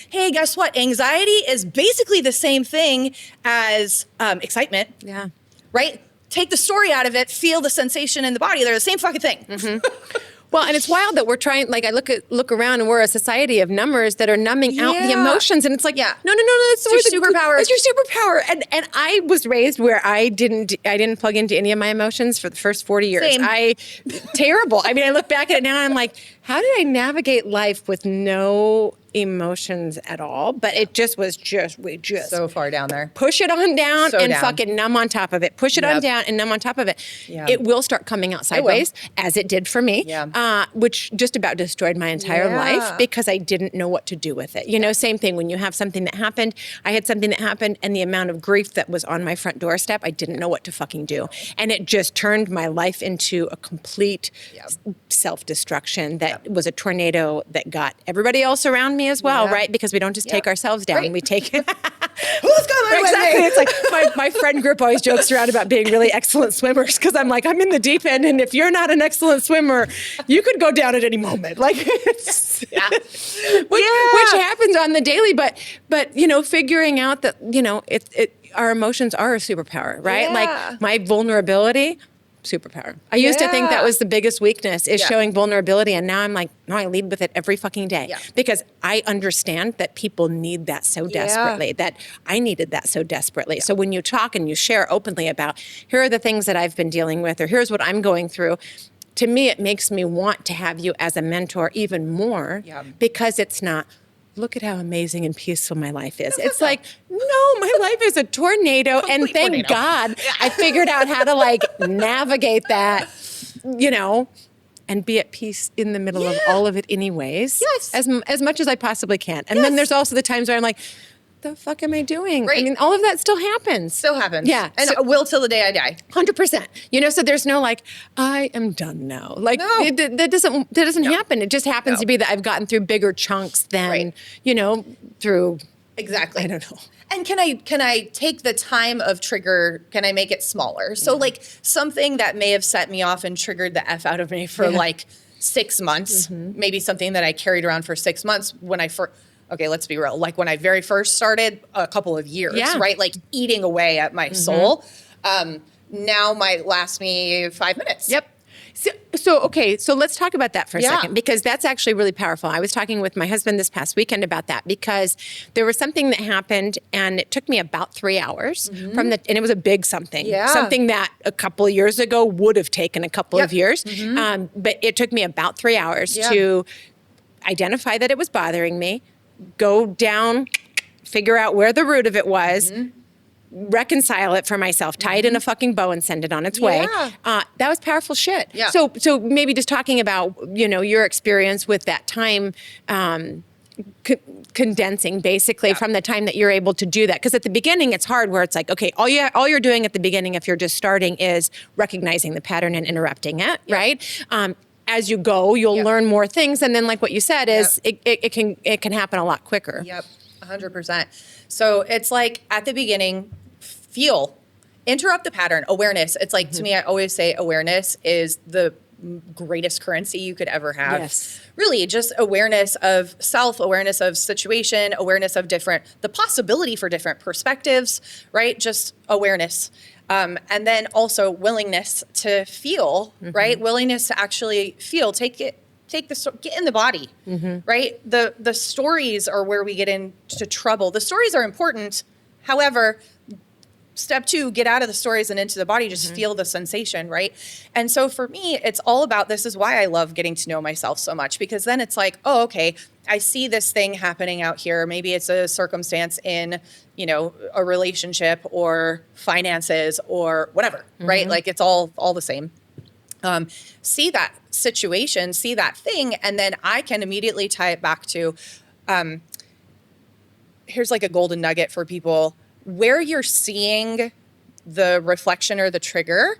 S2: Hey, guess what? Anxiety is basically the same thing as excitement.
S1: Yeah.
S2: Right? Take the story out of it, feel the sensation in the body. They're the same fucking thing.
S1: Well, and it's wild that we're trying, like I look around and we're a society of numbers that are numbing out the emotions. And it's like, no, that's
S2: your superpower.
S1: It's your superpower. And I was raised where I didn't plug into any of my emotions for the first 40 years.
S2: Same.
S1: Terrible. I mean, I look back at it now and I'm like, how did I navigate life with no emotions at all? But it just was we just
S2: so far down there.
S1: Push it on down and
S2: down.
S1: fucking numb on top of it. Push it on down and numb on top of it. Yeah. It will start coming out sideways, as it did for me, which just about destroyed my entire life because I didn't know what to do with it. Same thing when you have something that happened. I had something that happened, and the amount of grief that was on my front doorstep, I didn't know what to fucking do. And it just turned my life into a complete self-destruction that
S2: Yeah.
S1: was a tornado that got everybody else around me as well,
S2: Yeah.
S1: right? Because we don't just take ourselves down,
S2: Right.
S1: we take
S2: Who's coming
S1: exactly.
S2: with me?
S1: It's like my friend group always jokes around about being really excellent swimmers because I'm like, I'm in the deep end, and if you're not an excellent swimmer, you could go down at any moment. Like, it's, which happens on the daily. But figuring out that our emotions are a superpower, right?
S2: Yeah.
S1: Like my vulnerability. Superpower. I used to think that was the biggest weakness is showing vulnerability. And now I'm like, no, I lead with it every fucking day because I understand that people need that so desperately, that I needed that so desperately. So when you talk and you share openly about, here are the things that I've been dealing with, or here's what I'm going through, to me, it makes me want to have you as a mentor even more because it's not, look at how amazing and peaceful my life is. It's like, no, my life is a tornado. And thank God I figured out how to navigate that, and be at peace in the middle of all of it anyways.
S2: Yes.
S1: As much as I possibly can. And then there's also the times where I'm like, the fuck am I doing?
S2: Right.
S1: I mean, all of that still happens.
S2: Still happens.
S1: Yeah.
S2: And I will till the day I die.
S1: 100%. So there's no I am done now. Like
S2: No.
S1: that doesn't happen. It just happens to be that I've gotten through bigger chunks than, through.
S2: Exactly.
S1: I don't know.
S2: And can I take the time of trigger, can I make it smaller? So something that may have set me off and triggered the F out of me for 6 months, maybe something that I carried around for 6 months when I first, okay, let's be real. Like when I very first started, a couple of years, right? Like eating away at my soul. Now might last me 5 minutes.
S1: Yep. So let's talk about that for a second, because that's actually really powerful. I was talking with my husband this past weekend about that because there was something that happened and it took me about 3 hours and it was a big something, something that a couple of years ago would have taken a couple of years. But it took me about 3 hours to identify that it was bothering me, go down, figure out where the root of it was, reconcile it for myself, tie it in a fucking bow and send it on its way. That was powerful shit.
S2: Yeah.
S1: So maybe just talking about, your experience with that time, condensing basically from the time that you're able to do that. Because at the beginning it's hard where it's like, okay, all you're doing at the beginning if you're just starting is recognizing the pattern and interrupting it, right? As you go, you'll learn more things. And then like what you said is it can happen a lot quicker.
S2: Yep, 100%. So it's like at the beginning, interrupt the pattern, awareness. It's like, to me, I always say awareness is the greatest currency you could ever have.
S1: Yes.
S2: Really, just awareness of self, awareness of situation, awareness of the possibility for different perspectives, right? Just awareness. And then also willingness to feel, right? Willingness to actually feel, get in the body, right? The stories are where we get into trouble. The stories are important. However, step 2, get out of the stories and into the body, just feel the sensation, right? And so for me, it's all about, this is why I love getting to know myself so much, because then it's like, oh, okay, I see this thing happening out here. Maybe it's a circumstance in, a relationship or finances or whatever, right? Like it's all the same. See that situation, see that thing, and then I can immediately tie it back to, here's like a golden nugget for people. Where you're seeing the reflection or the trigger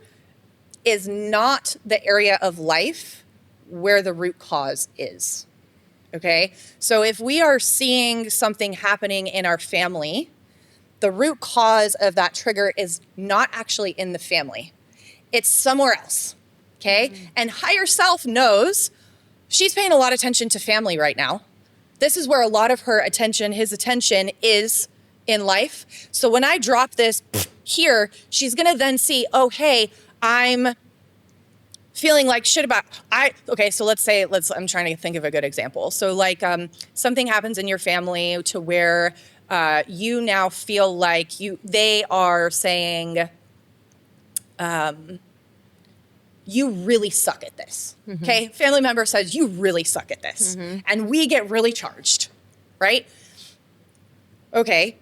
S2: is not the area of life where the root cause is, okay? So if we are seeing something happening in our family, the root cause of that trigger is not actually in the family. It's somewhere else. Okay. And higher self knows she's paying a lot of attention to family right now. This is where a lot of his attention is in life. So when I drop this here, she's going to then see, oh, hey, I'm feeling like shit about, so I'm trying to think of a good example. So like something happens in your family to where you now feel like they are saying, you really suck at this, okay? Family member says, you really suck at this. And we get really charged, right? Okay,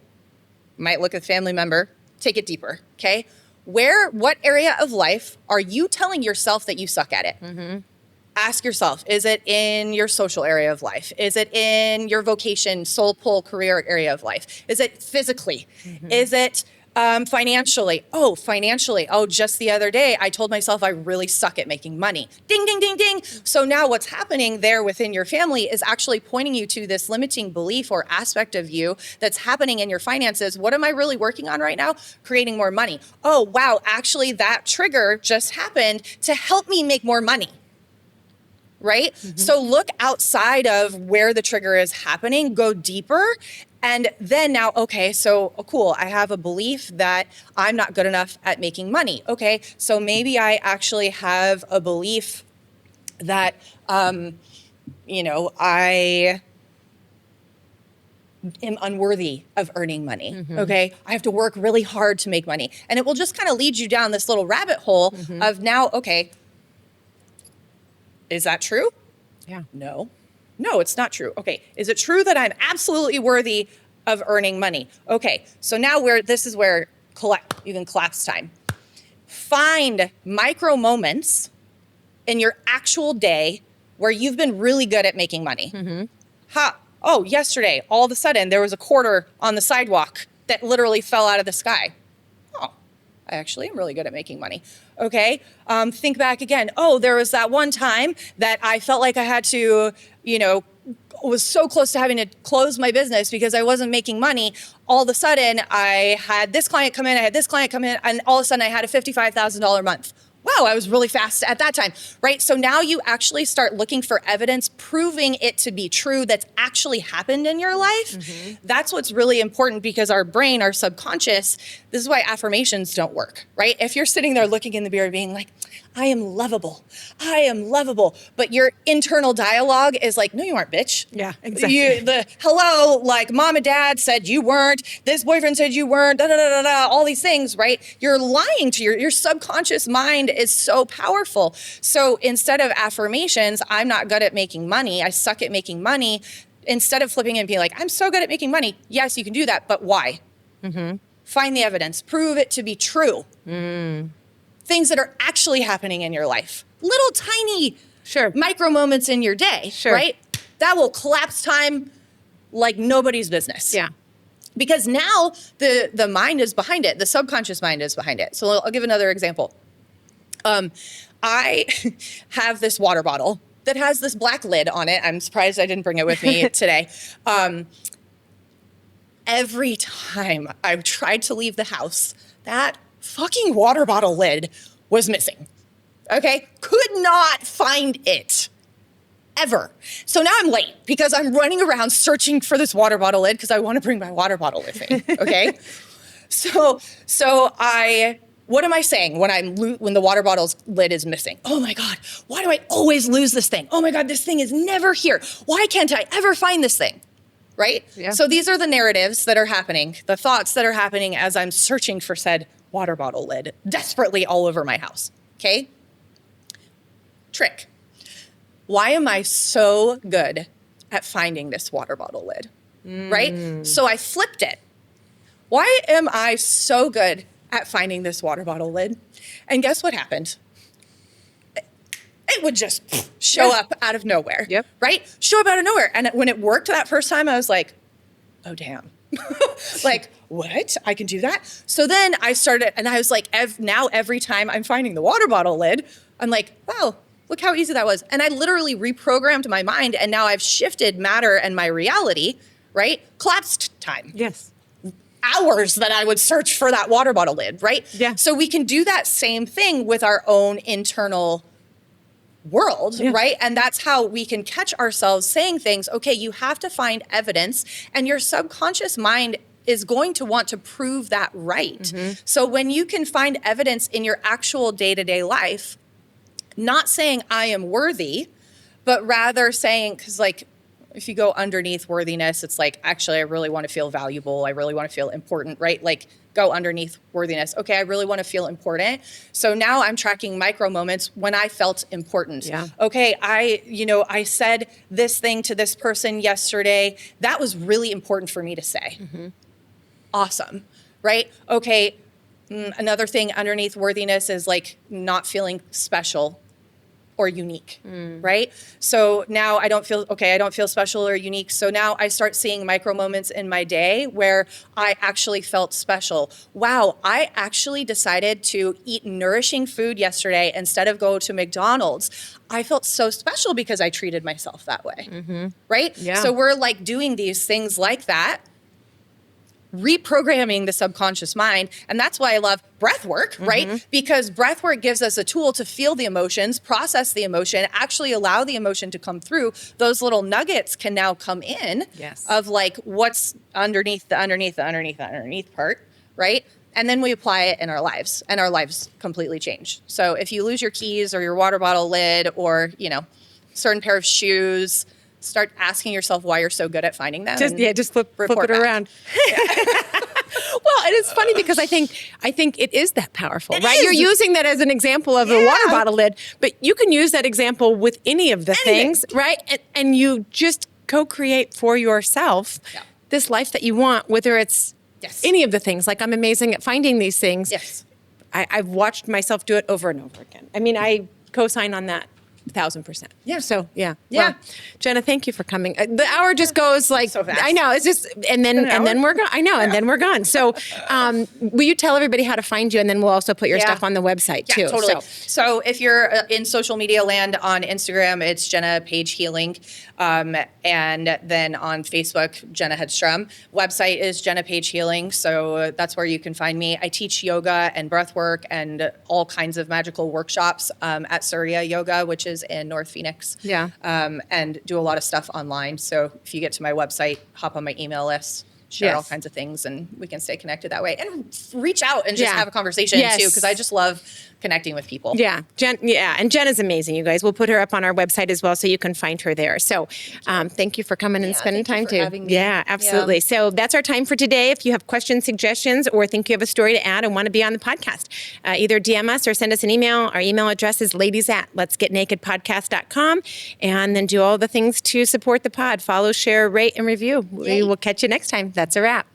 S2: might look at family member, take it deeper, okay? What area of life are you telling yourself that you suck at it? Ask yourself, is it in your social area of life? Is it in your vocation, soul pull, career area of life? Is it physically? Is it Financially. Oh, just the other day, I told myself I really suck at making money. Ding, ding, ding, ding. So now what's happening there within your family is actually pointing you to this limiting belief or aspect of you that's happening in your finances. What am I really working on right now? Creating more money. Oh, wow. Actually, that trigger just happened to help me make more money. Right? So look outside of where the trigger is happening, go deeper. And then now, okay, so cool, I have a belief that I'm not good enough at making money. Okay, so maybe I actually have a belief that, I am unworthy of earning money. Okay, I have to work really hard to make money. And it will just kind of lead you down this little rabbit hole of now, okay, is that true?
S1: Yeah.
S2: No, it's not true. Okay. Is it true that I'm absolutely worthy of earning money? Okay. So now this is where you can collapse time. Find micro moments in your actual day where you've been really good at making money. Oh, yesterday, all of a sudden there was a quarter on the sidewalk that literally fell out of the sky. Oh, I actually am really good at making money. Okay, think back again. Oh, there was that one time that I felt like I had to, was so close to having to close my business because I wasn't making money. All of a sudden, I had this client come in, and all of a sudden I had a $55,000 month. Wow, I was really fast at that time, right? So now you actually start looking for evidence proving it to be true that's actually happened in your life. That's what's really important because our brain, our subconscious, this is why affirmations don't work, right? If you're sitting there looking in the mirror being like, I am lovable, but your internal dialogue is like, no, you aren't, bitch.
S1: Yeah, exactly.
S2: Hello, like mom and dad said you weren't, this boyfriend said you weren't, all these things, right? You're lying to your subconscious mind is so powerful. So instead of affirmations, I'm not good at making money, I suck at making money, instead of flipping it and being like, I'm so good at making money, yes, you can do that, but why? Find the evidence, prove it to be true. Things that are actually happening in your life. Little tiny micro moments in your day, right? That will collapse time like nobody's business.
S1: Yeah.
S2: Because now the mind is behind it. The subconscious mind is behind it. So I'll give another example. I have this water bottle that has this black lid on it. I'm surprised I didn't bring it with me today. Every time I've tried to leave the house, that fucking water bottle lid was missing. Okay? Could not find it. Ever. So now I'm late because I'm running around searching for this water bottle lid because I want to bring my water bottle with me. Okay? So what am I saying when the water bottle's lid is missing? Oh my God, why do I always lose this thing? Oh my God, this thing is never here. Why can't I ever find this thing? Right?
S1: Yeah.
S2: So these are the narratives that are happening, the thoughts that are happening as I'm searching for said water bottle lid desperately all over my house. Okay? Trick. Why am I so good at finding this water bottle lid? Right? So I flipped it. Why am I so good at finding this water bottle lid? And guess what happened? It would just show up out of nowhere.
S1: Yep.
S2: Right? Show up out of nowhere. And when it worked that first time, I was like, oh, damn. Like, what? I can do that? So then I started, and I was like, now every time I'm finding the water bottle lid, I'm like, wow, look how easy that was. And I literally reprogrammed my mind, and now I've shifted matter and my reality, right? Collapsed time.
S1: Yes.
S2: Hours that I would search for that water bottle lid, right?
S1: Yeah.
S2: So we can do that same thing with our own internal world, right? And that's how we can catch ourselves saying things. Okay, you have to find evidence, and your subconscious mind is going to want to prove that right. So when you can find evidence in your actual day-to-day life, not saying I am worthy, but rather saying, because like, if you go underneath worthiness, it's like, actually, I really want to feel valuable. I really want to feel important, right? Like, go underneath worthiness. Okay, I really want to feel important. So now I'm tracking micro moments when I felt important.
S1: Yeah.
S2: Okay, I said this thing to this person yesterday. That was really important for me to say. Awesome, right? Okay, another thing underneath worthiness is like not feeling special. or unique, right? So now I don't feel special or unique. So now I start seeing micro moments in my day where I actually felt special. Wow, I actually decided to eat nourishing food yesterday instead of go to McDonald's. I felt so special because I treated myself that way, right?
S1: Yeah.
S2: So we're like doing these things like that, reprogramming the subconscious mind. And that's why I love breath work, right? Because breath work gives us a tool to feel the emotions, process the emotion, actually allow the emotion to come through. Those little nuggets can now come in of like what's underneath the part, right? And then we apply it in our lives, and our lives completely change. So if you lose your keys or your water bottle lid or, certain pair of shoes, start asking yourself why you're so good at finding them.
S1: Just flip it around. Well, and it's funny because I think it is that powerful, right? You're using that as an example of a water bottle lid, but you can use that example with any of the things, right? And you just co-create for yourself this life that you want, whether it's any of the things. Like I'm amazing at finding these things.
S2: Yes.
S1: I've watched myself do it over and over again. I mean, I co-sign on that 1,000%.
S2: Yeah.
S1: So Well, Jenna, thank you for coming. The hour just goes like
S2: so fast.
S1: I know. It's just and then we're gone. I know, and then we're gone. So, will you tell everybody how to find you, and then we'll also put your stuff on the website too.
S2: Totally. So if you're in social media land on Instagram, it's Jenna Page Healing, and then on Facebook, Jenna Hedstrom. Website is Jenna Page Healing. So that's where you can find me. I teach yoga and breath work and all kinds of magical workshops at Surya Yoga, which is in North Phoenix. And do a lot of stuff online. So if you get to my website, hop on my email list, share all kinds of things, and we can stay connected that way. And reach out and just have a conversation too, because I just love connecting with people. And
S1: Jen is amazing, you guys. We'll put her up on our website as well, so you can find her there. So thank you for coming and spending time too. Yeah, absolutely. So that's our time for today. If you have questions, suggestions, or think you have a story to add and want to be on the podcast, either DM us or send us an email. Our email address is ladies@letsgetnakedpodcast.com, and then do all the things to support the pod. Follow, share, rate, and review. We will catch you next time. That's a wrap.